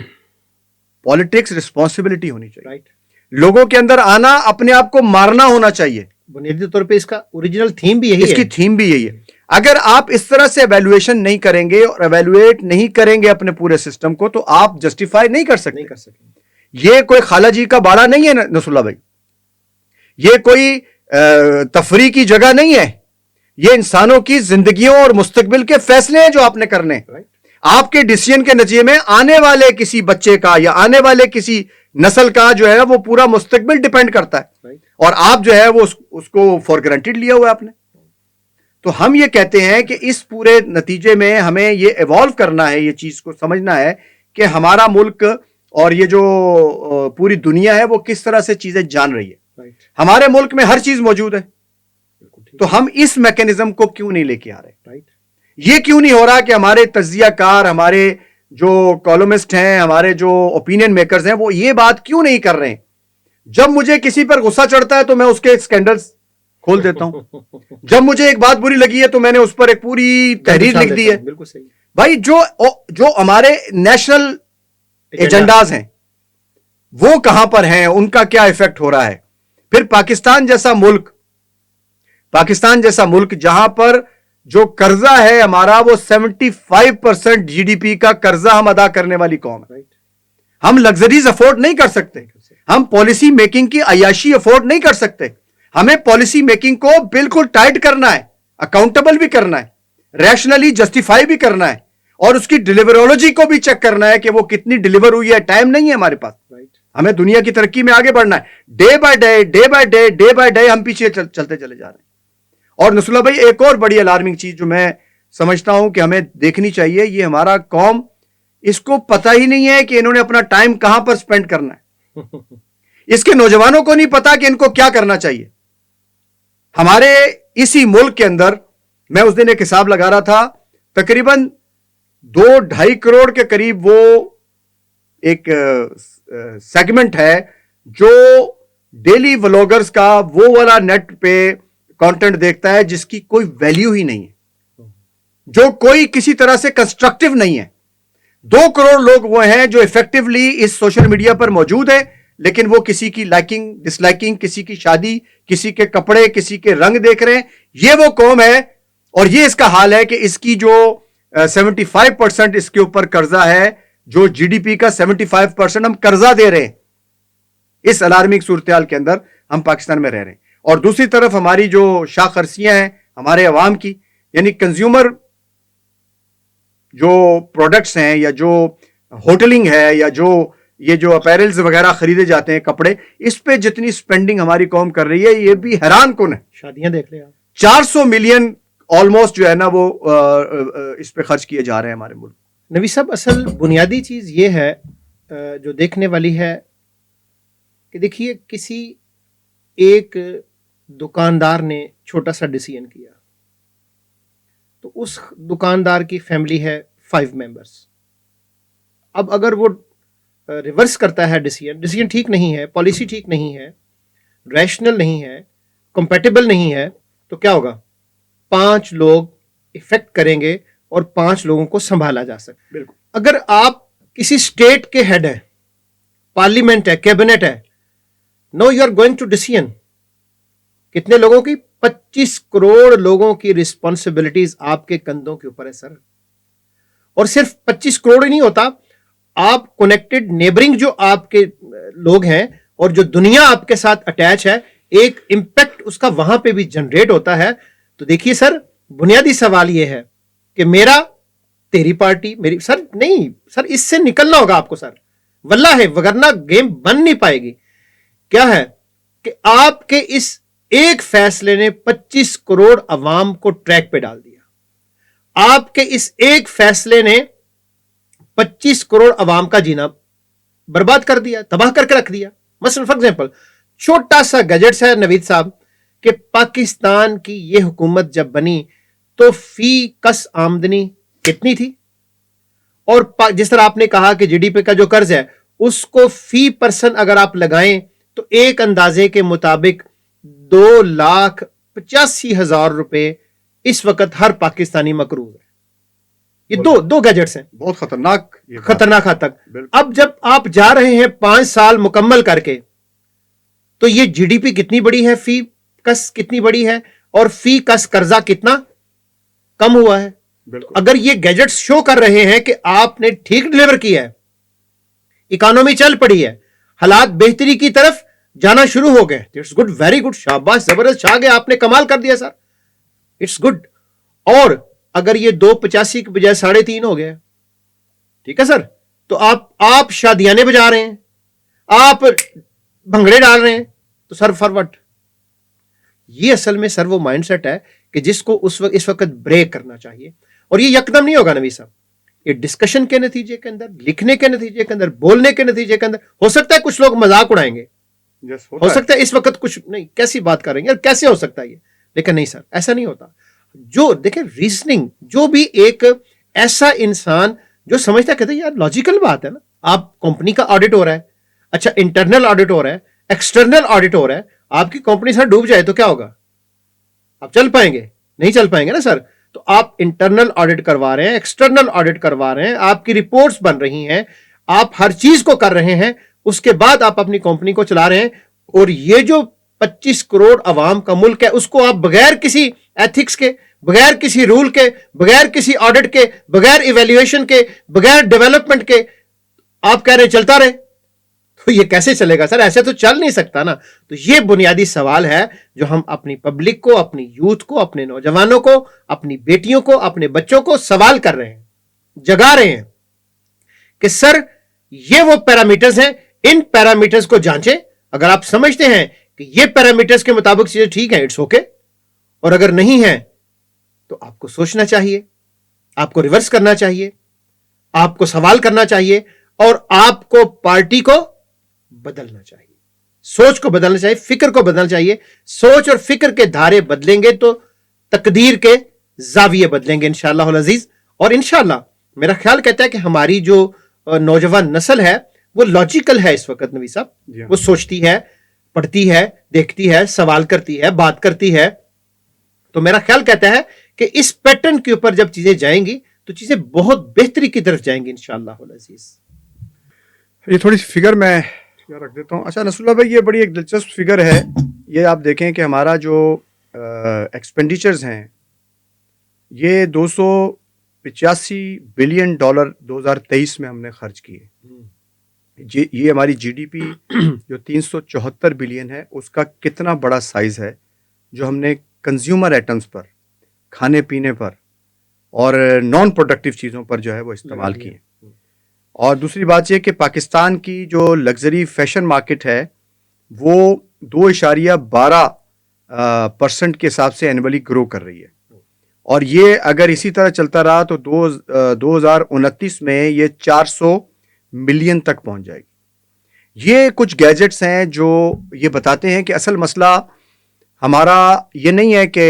پالیٹکس رسپانسبلٹی ہونی چاہیے. رائٹ. لوگوں کے اندر آنا اپنے آپ کو مارنا ہونا چاہیے. بنیادی طور پہ اس کا اوریجنل تھیم بھی یہی ہے. اس کی تھیم بھی یہی ہے. اگر آپ اس طرح سے ایویلویشن نہیں کریں گے اور ایویلویٹ نہیں کریں گے اپنے پورے سسٹم کو تو آپ جسٹیفائی نہیں کر سکتے. یہ کوئی خالہ جی کا باڑا نہیں ہے نصر اللہ بھائی، یہ کوئی تفریح کی جگہ نہیں ہے، یہ انسانوں کی زندگیوں اور مستقبل کے فیصلے ہیں جو آپ نے کرنے. آپ کے ڈیسیژن کے نتیجے میں آنے والے کسی بچے کا یا آنے والے کسی نسل کا جو ہے وہ پورا مستقبل ڈیپینڈ کرتا ہے، اور آپ جو ہے وہ اس کو فار گرانٹیڈ لیا ہوا ہے آپ نے. تو ہم یہ کہتے ہیں کہ اس پورے نتیجے میں ہمیں یہ ایوالو کرنا ہے، یہ چیز کو سمجھنا ہے کہ ہمارا ملک اور یہ جو پوری دنیا ہے وہ کس طرح سے چیزیں جان رہی ہے. ہمارے ملک میں ہر چیز موجود ہے، تو ہم اس میکینزم کو کیوں نہیں لے کے آ رہے؟ یہ کیوں نہیں ہو رہا کہ ہمارے تجزیہ کار، ہمارے جو کالمسٹ ہیں، ہمارے جو اوپینین میکرز ہیں، وہ یہ بات کیوں نہیں کر رہے ہیں؟ جب مجھے کسی پر غصہ چڑھتا ہے تو میں اس کے سکینڈلز کھول دیتا ہوں. جب مجھے ایک بات بری لگی ہے تو میں نے اس پر ایک پوری تحریر لکھ دی ہے. بالکل صحیح بھائی، جو ہمارے نیشنل ایجنڈاز ہیں وہ کہاں پر ہیں، ان کا کیا ایفیکٹ ہو رہا ہے. پھر پاکستان جیسا ملک جہاں پر جو قرضہ ہے ہمارا وہ 75% جی ڈی پی کا قرضہ ہم ادا کرنے والی قوم ہے. ہم لگژریز افورڈ نہیں کر سکتے، ہم پالیسی میکنگ کی عیاشی افورڈ نہیں کر سکتے. ہمیں پالیسی میکنگ کو بالکل ٹائٹ کرنا ہے، اکاؤنٹیبل بھی کرنا ہے، ریشنلی جسٹیفائی بھی کرنا ہے، اور اس کی ڈیلیورولوجی کو بھی چیک کرنا ہے کہ وہ کتنی ڈیلیور ہوئی ہے. ٹائم نہیں ہے ہمارے پاس، ہمیں دنیا کی ترقی میں آگے بڑھنا ہے. ڈے بائی ڈے ہم پیچھے چلتے چلے جا رہے ہیں. اور نصر اللہ بھائی، ایک اور بڑی الارمنگ چیز جو میں سمجھتا ہوں کہ ہمیں دیکھنی چاہیے، یہ ہمارا قوم اس کو پتہ ہی نہیں ہے کہ انہوں نے اپنا ٹائم کہاں پر سپینڈ کرنا ہے. اس کے نوجوانوں کو نہیں پتا کہ ان کو کیا کرنا چاہیے. ہمارے اسی ملک کے اندر میں اس دن ایک حساب لگا رہا تھا، تقریباً 2-2.5 کروڑ کے قریب وہ ایک سیگمنٹ ہے جو ڈیلی ولاگرز کا وہ والا نیٹ پہ کانٹینٹ دیکھتا ہے جس کی کوئی ویلیو ہی نہیں ہے، جو کوئی کسی طرح سے کنسٹرکٹیو نہیں ہے. 2 کروڑ لوگ وہ ہیں جو ایفیکٹولی اس سوشل میڈیا پر موجود ہیں، لیکن وہ کسی کی لائکنگ ڈس لائکنگ، کسی کی شادی، کسی کے کپڑے، کسی کے رنگ دیکھ رہے ہیں. یہ وہ قوم ہے، اور یہ اس کا حال ہے کہ اس کی جو 75% اس کے اوپر قرضہ ہے، جو جی ڈی پی کا 75% ہم قرضہ دے رہے ہیں. اس الارمنگ صورتحال کے اندر ہم پاکستان میں رہ رہے ہیں. اور دوسری طرف ہماری جو شاخ خرسیاں ہیں ہمارے عوام کی، یعنی کنزیومر جو پروڈکٹس ہیں یا جو ہوٹلنگ ہے یا جو یہ جو اپیرلز وغیرہ خریدے جاتے ہیں، کپڑے، اس پہ جتنی سپینڈنگ ہماری قوم کر رہی ہے یہ بھی حیران کن ہے. شادیاں دیکھ لیں آپ، 400 ملین آلموسٹ جو ہے نا وہ اس پہ خرچ کیے جا رہے ہیں ہمارے ملک. نبی صاحب، اصل بنیادی چیز یہ ہے جو دیکھنے والی ہے کہ دیکھیے کسی ایک دکاندار نے چھوٹا سا ڈیسیژن کیا، تو اس دکاندار کی فیملی ہے 5 ممبرس. اب اگر وہ ریورس کرتا ہے ڈیسیژن ٹھیک نہیں ہے، پالیسی ٹھیک نہیں ہے، ریشنل نہیں ہے، کمپیٹیبل نہیں ہے، تو کیا ہوگا؟ 5 لوگ افیکٹ کریں گے اور 5 لوگوں کو سنبھالا جا سکے. بالکل. اگر آپ کسی اسٹیٹ کے ہیڈ ہیں، پارلیمنٹ ہے، کیبنٹ ہے، no you are going to decision. کتنے لوگوں کی؟ 25 کروڑ لوگوں کی رسپانسبلٹیز آپ کے کندھوں کے اوپر ہے سر. اور صرف 25 کروڑ ہی نہیں ہوتا، آپ کنیکٹڈ نیبرنگ جو آپ کے لوگ ہیں اور جو دنیا آپ کے ساتھ اٹیچ ہے، ایک امپیکٹ اس کا وہاں پہ بھی جنریٹ ہوتا ہے. تو دیکھیے سر، بنیادی سوال یہ ہے کہ میرا تیری پارٹی میری، سر نہیں سر، اس سے نکلنا ہوگا آپ کو سر، واللہ ہے، وگرنہ گیم بن نہیں پائے گی. کیا ہے کہ آپ کے اس ایک فیصلے نے 25 کروڑ عوام کو ٹریک پہ ڈال دیا. آپ کے اس ایک فیصلے نے 25 کروڑ عوام کا جینا برباد کر دیا, تباہ کر کے رکھ دیا. مثلا فار ایگزامپل چھوٹا سا گیجٹس ہے نوید صاحب کہ پاکستان کی یہ حکومت جب بنی تو فی کس آمدنی کتنی تھی, اور جس طرح آپ نے کہا کہ جی ڈی پی کا جو قرض ہے اس کو فی پرسن اگر آپ لگائیں تو ایک اندازے کے مطابق 2,85,000 روپے اس وقت ہر پاکستانی مقروض ہے. یہ دو گیجٹس ہیں, بہت خطرناک حد تک. اب جب آپ جا رہے ہیں 5 سال مکمل کر کے تو یہ جی ڈی پی کتنی بڑی ہے, فی کس کتنی بڑی ہے, اور فی کس قرضہ کتنا کم ہوا ہے. اگر یہ گیجٹس شو کر رہے ہیں کہ آپ نے ٹھیک ڈلیور کیا ہے, اکانومی چل پڑی ہے, حالات بہتری کی طرف جانا شروع ہو گئے, اٹس گڈ, ویری گڈ, شاباش, زبردست, چھا گئے, آپ نے کمال کر دیا سر, اٹس گڈ. اور اگر یہ 285 کے بجائے 3.5 ہو گیا, ٹھیک ہے سر, تو آپ شادیانے بجا رہے ہیں, آپ بھنگڑے ڈال رہے ہیں, تو سر فارورڈ. یہ اصل میں سر وہ مائنڈ سیٹ ہے کہ جس کو اس وقت بریک کرنا چاہیے. اور یہ یکدم نہیں ہوگا نبی صاحب, یہ ڈسکشن کے نتیجے کے اندر, لکھنے کے نتیجے کے اندر, بولنے کے نتیجے کے اندر. ہو سکتا ہے کچھ لوگ مذاق اڑائیں گے, ہو سکتا ہے اس وقت کچھ نہیں, کیسی بات کریں گے, اور کیسے ہو سکتا ہے یہ, لیکن نہیں سر, ایسا نہیں ہوتا. جو دیکھیں ریزننگ, جو بھی ایک ایسا انسان جو سمجھتا ہے, کہتے ہیں یار لاجیکل بات ہے نا, آپ کمپنی کا آڈٹ ہو رہا ہے, اچھا انٹرنل آڈٹ ہو رہا ہے, ایکسٹرنل آڈٹ ہو رہا ہے, آپ کی کمپنی سر ڈوب جائے تو کیا ہوگا, آپ چل پائیں گے, نہیں چل پائیں گے نا سر. تو آپ انٹرنل آڈٹ کروا رہے ہیں, ایکسٹرنل آڈٹ کروا رہے ہیں, آپ کی رپورٹس بن رہی ہیں, آپ ہر چیز کو کر رہے ہیں, اس کے بعد آپ اپنی کمپنی کو چلا رہے ہیں. اور یہ جو 25 کروڑ عوام کا ملک ہے, اس کو آپ بغیر کسی ایتھکس کے, بغیر کسی رول کے, بغیر کسی آڈٹ کے, بغیر ایویلیویشن کے, بغیر ڈیولپمنٹ کے آپ کہہ رہے ہیں چلتا رہے, تو یہ کیسے چلے گا سر, ایسے تو چل نہیں سکتا نا. تو یہ بنیادی سوال ہے جو ہم اپنی پبلک کو, اپنی یوتھ کو, اپنے نوجوانوں کو, اپنی بیٹیوں کو, اپنے بچوں کو سوال کر رہے ہیں, جگا رہے ہیں کہ سر یہ وہ پیرامیٹرز ہیں, ان پیرامیٹرز کو جانچیں. اگر آپ سمجھتے ہیں کہ یہ پیرامیٹرز کے مطابق چیزیں ٹھیک ہیں, اٹس اوکے, اور اگر نہیں ہیں تو آپ کو سوچنا چاہیے, آپ کو ریورس کرنا چاہیے, آپ کو سوال کرنا چاہیے, اور آپ کو پارٹی کو بدلنا چاہیے, سوچ کو بدلنا چاہیے, فکر کو بدلنا چاہیے. سوچ اور فکر کے دھارے بدلیں گے تو تقدیر کے زاویے بدلیں گے انشاءاللہ العزیز. اور انشاءاللہ میرا خیال کہتا ہے کہ ہماری جو نوجوان نسل ہے وہ لاجیکل ہے اس وقت نبی صاحب, وہ سوچتی ہے, پڑھتی ہے, دیکھتی ہے, سوال کرتی ہے, بات کرتی ہے. تو میرا خیال کہتا ہے کہ اس پیٹرن کے اوپر جب چیزیں جائیں گی تو چیزیں بہت بہتری کی طرف جائیں گی انشاءاللہ العزیز. یہ تھوڑی سی فگر میں رکھ دیتا ہوں. اچھا نصر اللہ بھائی, یہ بڑی ایک دلچسپ فگر ہے. یہ آپ دیکھیں کہ ہمارا جو ایکسپینڈیچرز ہیں یہ $285 بلین 2023 میں ہم نے خرچ کیے. یہ ہماری جی ڈی پی جو 374 بلین ہے اس کا کتنا بڑا سائز ہے جو ہم نے کنزیومر آئٹمس پر, کھانے پینے پر اور نان پروڈکٹیو چیزوں پر جو ہے وہ استعمال کیے. اور دوسری بات یہ کہ پاکستان کی جو لگژری فیشن مارکیٹ ہے وہ 2.12% کے حساب سے اینولی گرو کر رہی ہے, اور یہ اگر اسی طرح چلتا رہا تو 2029 میں یہ 400 ملین تک پہنچ جائے گی. یہ کچھ گیجٹس ہیں جو یہ بتاتے ہیں کہ اصل مسئلہ ہمارا یہ نہیں ہے کہ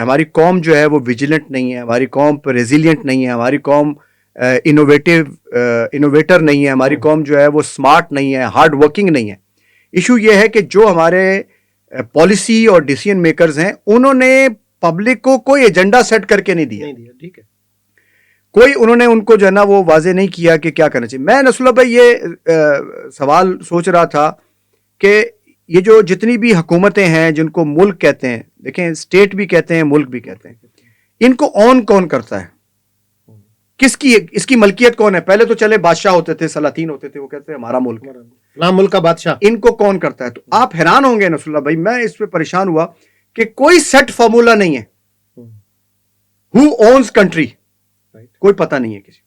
ہماری قوم جو ہے وہ ویجیلنٹ نہیں ہے, ہماری قوم ریزیلینٹ نہیں ہے, ہماری قوم انوویٹر نہیں ہے, ہماری قوم جو ہے وہ سمارٹ نہیں ہے, ہارڈ ورکنگ نہیں ہے. ایشو یہ ہے کہ جو ہمارے پالیسی اور ڈیسیژن میکرز ہیں انہوں نے پبلک کو کوئی ایجنڈا سیٹ کر کے نہیں دیا. ٹھیک ہے, کوئی انہوں نے ان کو جو ہے نا وہ واضح نہیں کیا کہ کیا کرنا چاہیے. میں نصر اللہ بھائی یہ سوال سوچ رہا تھا کہ یہ جو جتنی بھی حکومتیں ہیں جن کو ملک کہتے ہیں, دیکھیں اسٹیٹ بھی کہتے ہیں, ملک بھی کہتے ہیں, ان کو اون کون کرتا ہے, کس کی اس کی ملکیت کون ہے؟ پہلے تو چلے بادشاہ ہوتے تھے, سلاطین ہوتے تھے, وہ کہتے ہیں ہمارا ملک, ملک کا بادشاہ. ان کو کون کرتا ہے؟ تو آپ حیران ہوں گے نصر اللہ بھائی, میں اس پہ پریشان ہوا کہ کوئی سیٹ فارمولا نہیں ہے. ہو اونز کنٹری, کوئی پتہ نہیں ہے کسی.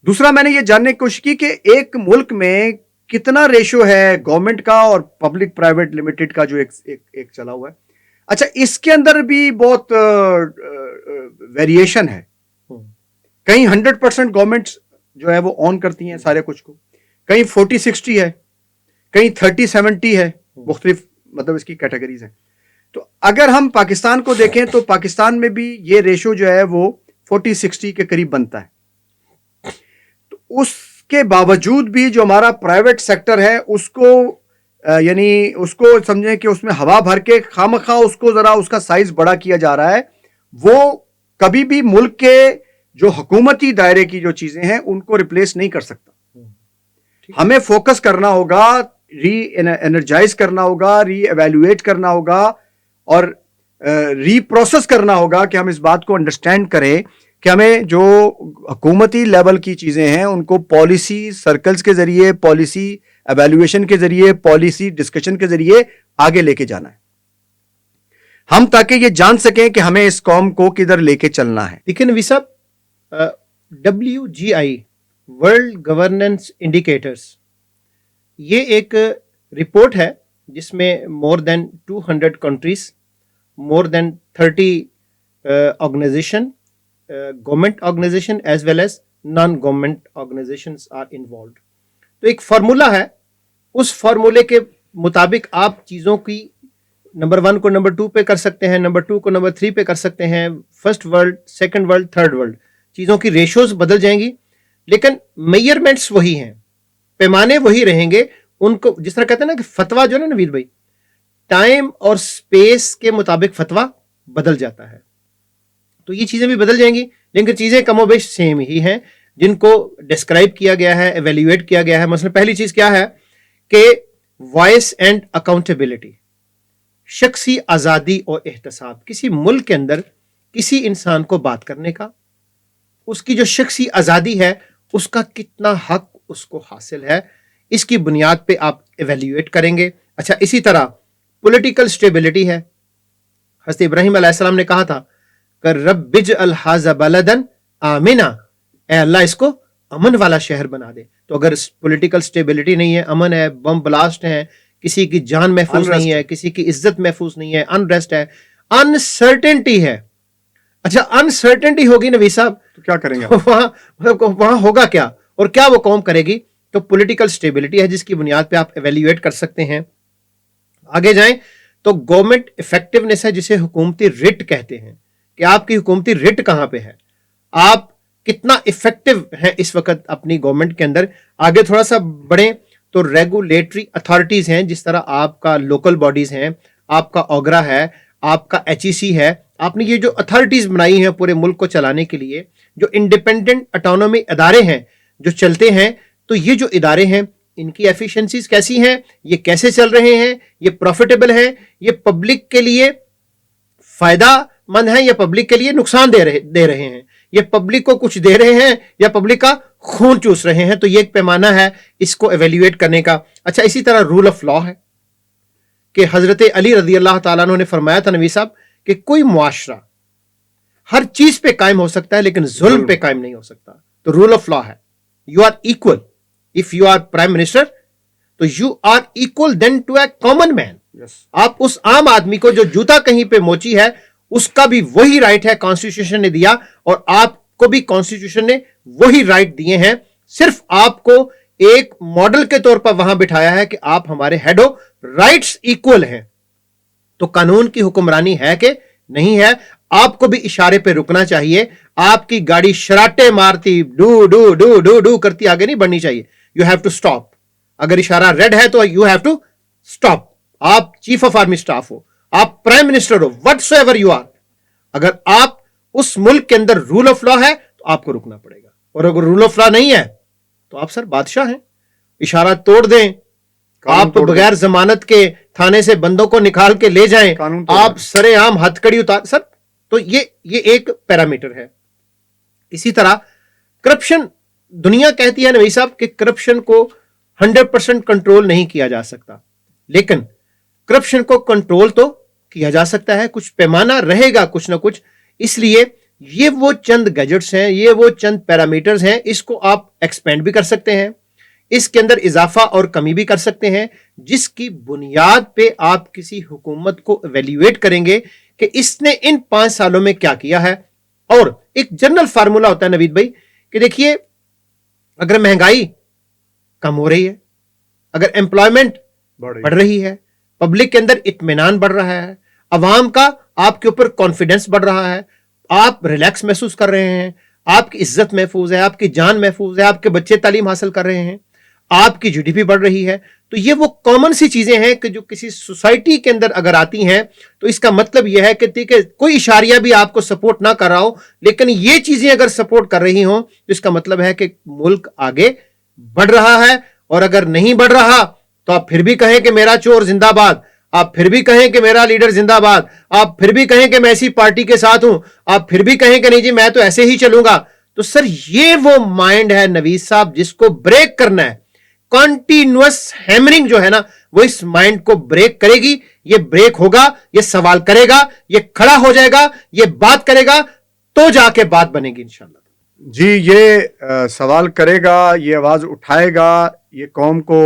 دوسرا میں نے یہ جاننے کی کوشش کی کہ ایک ملک میں کتنا ریشو ہے گورنمنٹ کا اور پبلک پرائیویٹ لمیٹڈ کا جو ایک چلا ہوا ہے؟ اچھا اس کے اندر بھی بہت ویریشن ہے. کہیں 100% گورنمنٹ جو ہے وہ آن کرتی ہیں سارے کچھ کو, کہیں 40-60 ہے, کہیں 30-70 ہے, مختلف مطلب اس کی کیٹیگریز ہیں. تو اگر ہم پاکستان کو دیکھیں تو پاکستان میں بھی یہ ریشو جو ہے وہ 40-60 کے قریب بنتا ہے. تو اس کے باوجود بھی جو ہمارا پرائیویٹ سیکٹر ہے اس کو یعنی اس کو سمجھیں کہ اس میں ہوا بھر کے خامخواہ اس کو ذرا اس کا سائز بڑا کیا جا رہا ہے. وہ کبھی بھی ملک کے جو حکومتی دائرے کی جو چیزیں ہیں ان کو ریپلیس نہیں کر سکتا. ہمیں فوکس کرنا ہوگا, ری انرجائز کرنا ہوگا, ری ایویلویٹ کرنا ہوگا اور ری پروسیس کرنا ہوگا کہ ہم اس بات کو انڈرسٹینڈ کریں کہ ہمیں جو حکومتی لیول کی چیزیں ہیں ان کو پالیسی سرکلز کے ذریعے, پالیسی ایویلویشن کے ذریعے, پالیسی ڈسکشن کے ذریعے آگے لے کے جانا ہے, ہم تاکہ یہ جان سکیں کہ ہمیں اس قوم کو کدھر لے کے چلنا ہے. دیکھیں نوی صاحب, WGI ورلڈ گورننس انڈیکیٹرز یہ ایک رپورٹ ہے جس میں more than 200 countries, more than 30 organization, government organization as well as non government organizations are involved. تو ایک فارمولا ہے, اس فارمولے کے مطابق آپ چیزوں کی نمبر 1 کو نمبر 2 پہ کر سکتے ہیں, نمبر 2 کو نمبر 3 پہ کر سکتے ہیں, first world, second world, third world. چیزوں کی ریشوز بدل جائیں گی لیکن میئرمنٹس وہی ہیں, پیمانے وہی رہیں گے. ان کو جس طرح کہتے ہیں نا کہ فتویٰ جو ہے نا نوید بھائی, ٹائم اور سپیس کے مطابق فتویٰ بدل جاتا ہے. تو یہ چیزیں بھی بدل جائیں گی لیکن چیزیں کم و بیش سیم ہی ہیں جن کو ڈسکرائب کیا گیا ہے, ایویلیویٹ کیا گیا ہے. مثلا پہلی چیز کیا ہے کہ وائس اینڈ اکاؤنٹیبلٹی, شخصی آزادی اور احتساب. کسی ملک کے اندر کسی انسان کو بات کرنے کا, اس کی جو شخصی آزادی ہے اس کا کتنا حق اس کو حاصل ہے, اس کی بنیاد پہ آپ ایویلیویٹ کریں گے. اچھا اسی طرح پولیٹیکل سٹیبلٹی ہے. حضرت ابراہیم علیہ السلام نے کہا تھا کہ رب اجعل ھذا بلدا آمنا, اے اللہ اس کو امن والا شہر بنا دے. تو اگر پولیٹیکل سٹیبلٹی نہیں ہے, امن ہے, بم بلاسٹ ہیں, کسی کی جان محفوظ نہیں ہے, کسی کی عزت محفوظ نہیں ہے, انریسٹ ہے, انسرٹنٹی ہے. اچھا انسرٹنٹی ہوگی نبی صاحب تو کیا کریں گے وہاں ہوگا کیا اور کیا وہ قوم کرے گی؟ تو پولیٹیکل سٹیبلٹی ہے جس کی بنیاد پہ آپ ایویلیویٹ کر سکتے ہیں. آگے جائیں تو گورنمنٹ افیکٹونیس ہے جسے حکومتی رٹ کہتے ہیں, کہ آپ کی حکومتی رٹ کہاں پہ ہے, آپ کتنا افیکٹو ہیں اس وقت اپنی گورنمنٹ کے اندر. آگے تھوڑا سا بڑھیں تو ریگولیٹری اتھارٹیز ہیں, جس طرح آپ کا لوکل باڈیز ہیں, آپ کا اوگرا ہے, آپ کا HEC ہے. آپ نے یہ جو اتھارٹیز بنائی ہیں پورے ملک کو چلانے کے لیے, جو انڈیپینڈنٹ اٹانومی ادارے ہیں جو چلتے ہیں, تو یہ جو ادارے ہیں ان کی ایفیشنسیز کیسی ہیں, یہ کیسے چل رہے ہیں, یہ پروفیٹیبل ہیں, یہ پبلک کے لیے فائدہ مند ہیں یا پبلک کے لیے نقصان دے رہے ہیں, یہ پبلک کو کچھ دے رہے ہیں یا پبلک کا خون چوس رہے ہیں. تو یہ ایک پیمانہ ہے اس کو ایویلیویٹ کرنے کا. اچھا اسی طرح رول آف لا ہے کہ حضرت علی رضی اللہ تعالیٰ عنہ نے فرمایا تھا نبی صاحب کہ کوئی معاشرہ ہر چیز پہ قائم ہو سکتا ہے لیکن ظلم پہ قائم نہیں ہو سکتا. تو رول آف لا ہے, you are equal, if you are prime minister تو you are equal then to a common man. آپ اس عام آدمی کو جو جوتا کہیں پہ موچی ہے اس کا بھی وہی رائٹ ہے, کانسٹیٹیوشن نے دیا, اور آپ کو بھی کانسٹیٹیوشن نے وہی رائٹ دیے ہیں. صرف آپ کو ایک ماڈل کے طور پر وہاں بٹھایا ہے کہ آپ ہمارے ہیڈ ہو, رائٹس ایکول ہیں. تو قانون کی حکمرانی ہے کہ نہیں ہے, آپ کو بھی اشارے پہ رکنا چاہیے. آپ کی گاڑی شراٹے مارتی ڈو ڈو ڈو ڈو ڈو کرتی آگے نہیں بڑھنی چاہیے. You have to stop. اگر اشارہ ریڈ ہے تو یو ہیو ٹو اسٹاپ. آپ چیف آف آرمی اسٹاف ہو, آپ پرائم منسٹر ہو, whatsoever you are, اگر آپ اس ملک کے اندر رول آف لا ہے تو آپ کو رکنا پڑے گا. اور اگر رول آف لا نہیں ہے تو آپ سر بادشاہ ہیں, اشارہ توڑ دیں, آپ بغیر ضمانت کے تھانے سے بندوں کو نکال کے لے جائیں, آپ سرے عام ہتھ کڑی اتار سر. تو یہ ایک پیرامیٹر ہے. اسی طرح کرپشن, دنیا کہتی ہے نبی صاحب کہ کرپشن کو 100% کنٹرول نہیں کیا جا سکتا, لیکن کرپشن کو کنٹرول تو کیا جا سکتا ہے, کچھ پیمانہ رہے گا کچھ نہ کچھ. اس لیے یہ وہ چند گیجٹس ہیں, یہ وہ چند پیرامیٹرز ہیں, اس کو آپ ایکسپینڈ بھی کر سکتے ہیں, اس کے اندر اضافہ اور کمی بھی کر سکتے ہیں، جس کی بنیاد پہ آپ کسی حکومت کو ایویلیویٹ کریں گے کہ اس نے ان 5 سالوں میں کیا کیا ہے۔ اور ایک جنرل فارمولا ہوتا ہے نوید بھائی کہ دیکھیے، اگر مہنگائی کم ہو رہی ہے، اگر امپلائمنٹ بڑھ رہی ہے، پبلک کے اندر اطمینان بڑھ رہا ہے، عوام کا آپ کے اوپر کانفیڈنس بڑھ رہا ہے، آپ ریلیکس محسوس کر رہے ہیں، آپ کی عزت محفوظ ہے، آپ کی جان محفوظ ہے، آپ کے بچے تعلیم حاصل کر رہے ہیں، آپ کی جی ڈی پی بڑھ رہی ہے، تو یہ وہ کامن سی چیزیں ہیں کہ جو کسی سوسائٹی کے اندر اگر آتی ہیں تو اس کا مطلب یہ ہے کہ کوئی اشاریہ بھی آپ کو سپورٹ نہ کر رہا ہو، لیکن یہ چیزیں اگر سپورٹ کر رہی ہوں تو اس کا مطلب ہے کہ ملک آگے بڑھ رہا ہے۔ اور اگر نہیں بڑھ رہا تو آپ پھر بھی کہیں کہ میرا چور زندہ باد، آپ پھر بھی کہیں کہ میرا لیڈر زندہ باد، آپ پھر بھی کہیں کہ میں ایسی پارٹی کے ساتھ ہوں، آپ پھر بھی کہیں کہ نہیں جی میں تو ایسے ہی چلوں گا، تو سر یہ وہ مائنڈ ہے نوید صاحب جس کو بریک کرنا ہے۔ کنٹینوس ہیمرنگ جو ہے نا وہ اس مائنڈ کو بریک کرے گی، یہ بریک ہوگا، یہ سوال کرے گا، یہ کھڑا ہو جائے گا، یہ بات کرے گا، تو جا کے بات بنے گی انشاءاللہ۔ جی، یہ سوال کرے گا، یہ آواز اٹھائے گا، یہ قوم کو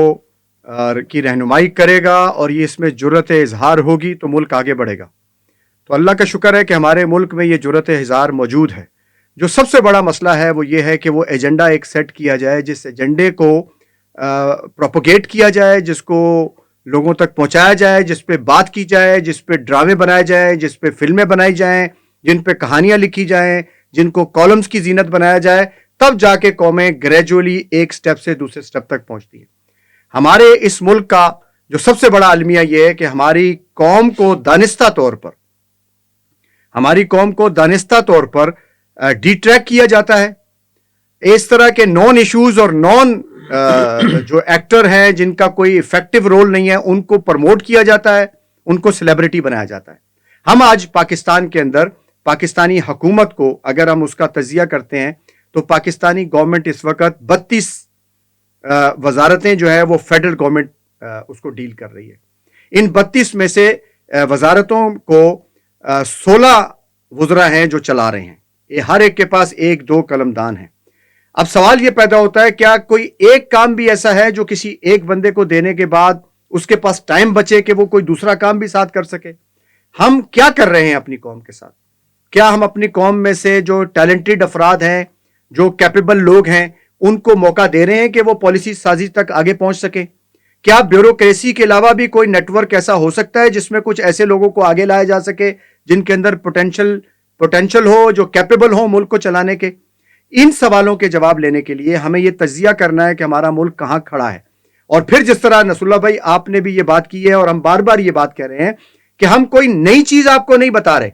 کی رہنمائی کرے گا، اور یہ اس میں جرأت اظہار ہوگی تو ملک آگے بڑھے گا۔ تو اللہ کا شکر ہے کہ ہمارے ملک میں یہ جرأت اظہار موجود ہے۔ جو سب سے بڑا مسئلہ ہے وہ یہ ہے کہ وہ ایجنڈا ایک سیٹ کیا جائے، جس ایجنڈے کو پروپوگیٹ کیا جائے، جس کو لوگوں تک پہنچایا جائے، جس پہ بات کی جائے، جس پہ ڈرامے بنائے جائیں، جس پہ فلمیں بنائی جائیں، جن پہ کہانیاں لکھی جائیں، جن کو کالمز کی زینت بنایا جائے، تب جا کے قومیں گریجولی ایک سٹیپ سے دوسرے سٹیپ تک پہنچتی ہیں۔ ہمارے اس ملک کا جو سب سے بڑا المیہ یہ ہے کہ ہماری قوم کو دانستہ طور پر ڈی ٹریک کیا جاتا ہے۔ اس طرح کے نون ایشوز اور نون جو ایکٹر ہیں جن کا کوئی افیکٹو رول نہیں ہے ان کو پروموٹ کیا جاتا ہے، ان کو سیلیبریٹی بنایا جاتا ہے۔ ہم آج پاکستان کے اندر پاکستانی حکومت کو اگر ہم اس کا تجزیہ کرتے ہیں تو پاکستانی گورنمنٹ اس وقت 32 وزارتیں جو ہے وہ فیڈرل گورنمنٹ اس کو ڈیل کر رہی ہے۔ ان 32 میں سے وزارتوں کو 16 وزراء ہیں جو چلا رہے ہیں، یہ ہر ایک کے پاس 1-2 قلمدان ہیں۔ اب سوال یہ پیدا ہوتا ہے کیا کوئی ایک کام بھی ایسا ہے جو کسی ایک بندے کو دینے کے بعد اس کے پاس ٹائم بچے کہ وہ کوئی دوسرا کام بھی ساتھ کر سکے؟ ہم کیا کر رہے ہیں اپنی قوم کے ساتھ؟ کیا ہم اپنی قوم میں سے جو ٹیلنٹڈ افراد ہیں، جو کیپیبل لوگ ہیں، ان کو موقع دے رہے ہیں کہ وہ پالیسی سازی تک آگے پہنچ سکیں؟ کیا بیوروکریسی کے علاوہ بھی کوئی نیٹ ورک ایسا ہو سکتا ہے جس میں کچھ ایسے لوگوں کو آگے لایا جا سکے جن کے اندر پوٹینشل ہو، جو کیپیبل ہو ملک کو چلانے کے؟ ان سوالوں کے جواب لینے کے لیے ہمیں یہ تجزیہ کرنا ہے کہ ہمارا ملک کہاں کھڑا ہے۔ اور پھر جس طرح نصر اللہ بھائی آپ نے بھی یہ بات کی ہے اور ہم بار بار یہ بات کہہ رہے ہیں کہ ہم کوئی نئی چیز آپ کو نہیں بتا رہے،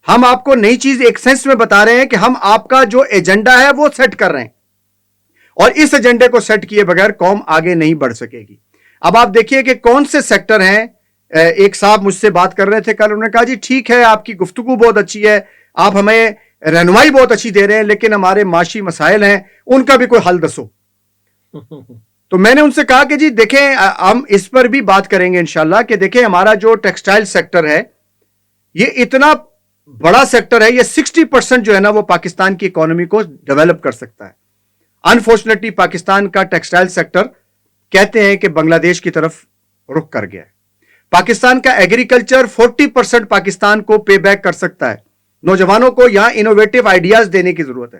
ہم آپ کو نئی چیز ایک سینس میں بتا رہے ہیں کہ ہم آپ کا جو ایجنڈا ہے وہ سیٹ کر رہے ہیں، اور اس ایجنڈے کو سیٹ کیے بغیر قوم آگے نہیں بڑھ سکے گی۔ اب آپ دیکھیے کہ کون سے سیکٹر ہیں۔ ایک صاحب مجھ سے بات کر رہے تھے کل، انہوں نے کہا جی ٹھیک ہے آپ کی گفتگو بہت اچھی ہے، آپ ہمیں رہنمائی بہت اچھی دے رہے ہیں، لیکن ہمارے معاشی مسائل ہیں ان کا بھی کوئی حل دسو۔ تو میں نے ان سے کہا کہ جی دیکھیں ہم اس پر بھی بات کریں گے انشاءاللہ کہ دیکھیں ہمارا جو ٹیکسٹائل سیکٹر ہے یہ اتنا بڑا سیکٹر ہے، یہ 60% جو ہے نا وہ پاکستان کی اکانومی کو ڈیولپ کر سکتا ہے۔ انفارچونیٹلی پاکستان کا ٹیکسٹائل سیکٹر کہتے ہیں کہ بنگلہ دیش کی طرف رخ کر گیا ہے۔ پاکستان کا ایگریکلچر 40% پاکستان کو پے بیک کر سکتا ہے۔ نوجوانوں کو یہاں انوویٹو آئیڈیاز دینے کی ضرورت ہے۔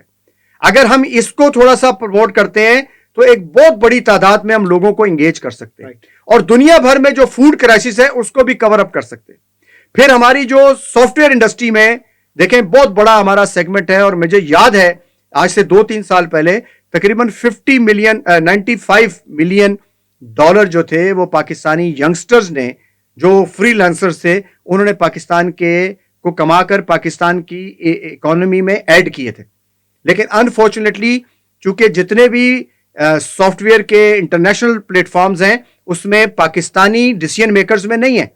اگر ہم اس کو تھوڑا سا پروموٹ کرتے ہیں تو ایک بہت بڑی تعداد میں ہم لوگوں کو انگیج کر سکتے ہیں، اور دنیا بھر میں جو فوڈ کرائسس ہے اس کو بھی کور اپ کر سکتے ہیں۔ پھر ہماری جو سافٹ ویئر انڈسٹری میں دیکھیں بہت بڑا ہمارا سیگمنٹ ہے، اور مجھے یاد ہے آج سے 2-3 سال پہلے تقریباً 95 ملین ڈالر جو تھے وہ پاکستانی ینگسٹرز نے جو فری لانسرز تھے انہوں نے پاکستان کو کما کر پاکستان کی اکانومی میں ایڈ کیے تھے۔ لیکن انفارچونیٹلی چونکہ جتنے بھی سافٹ ویئر کے انٹرنیشنل پلیٹ فارمز ہیں اس میں پاکستانی ڈیسیژن میکرز میں نہیں ہیں،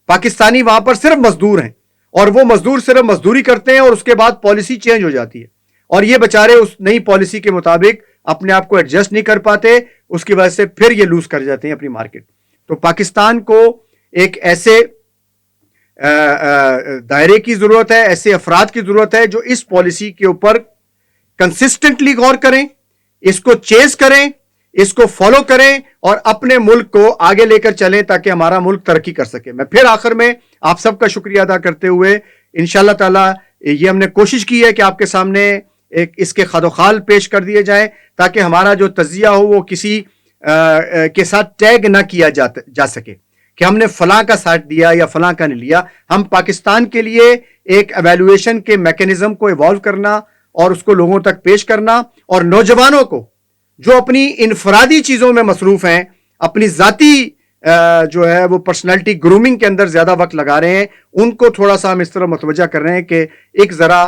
پاکستانی وہاں پر صرف مزدور ہیں، اور وہ مزدور صرف مزدوری کرتے ہیں اور اس کے بعد پالیسی چینج ہو جاتی ہے، اور یہ بیچارے اس نئی پالیسی کے مطابق اپنے آپ کو ایڈجسٹ نہیں کر پاتے، اس کی وجہ سے پھر یہ لوز کر جاتے ہیں اپنی مارکیٹ۔ تو پاکستان کو ایک ایسے دائرے کی ضرورت ہے، ایسے افراد کی ضرورت ہے جو اس پالیسی کے اوپر کنسسٹنٹلی غور کریں، اس کو چیز کریں، اس کو فالو کریں اور اپنے ملک کو آگے لے کر چلیں تاکہ ہمارا ملک ترقی کر سکے. میں پھر آخر میں آپ سب کا شکریہ ادا کرتے ہوئے انشاءاللہ تعالی یہ ہم نے کوشش کی ہے کہ آپ کے سامنے ایک اس کے خد و خال پیش کر دیے جائیں تاکہ ہمارا جو تجزیہ ہو وہ کسی کے ساتھ ٹیگ نہ کیا جا سکے کہ ہم نے فلاں کا ساتھ دیا یا فلاں کا نہیں لیا. ہم پاکستان کے لیے ایک ایویلویشن کے میکینزم کو ایوالو کرنا اور اس کو لوگوں تک پیش کرنا, اور نوجوانوں کو جو اپنی انفرادی چیزوں میں مصروف ہیں, اپنی ذاتی جو ہے وہ پرسنالٹی گرومنگ کے اندر زیادہ وقت لگا رہے ہیں, ان کو تھوڑا سا ہم اس طرح متوجہ کر رہے ہیں کہ ایک ذرا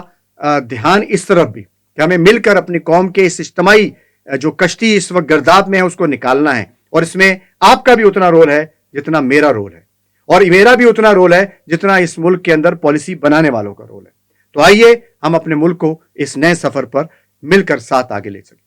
دھیان اس طرف بھی کہ ہمیں مل کر اپنی قوم کے اس اجتماعی جو کشتی اس وقت گرداب میں ہے اس کو نکالنا ہے, اور اس میں آپ کا بھی اتنا رول ہے جتنا میرا رول ہے, اور میرا بھی اتنا رول ہے جتنا اس ملک کے اندر پالیسی بنانے والوں کا رول ہے. تو آئیے ہم اپنے ملک کو اس نئے سفر پر مل کر ساتھ آگے لے سکیں.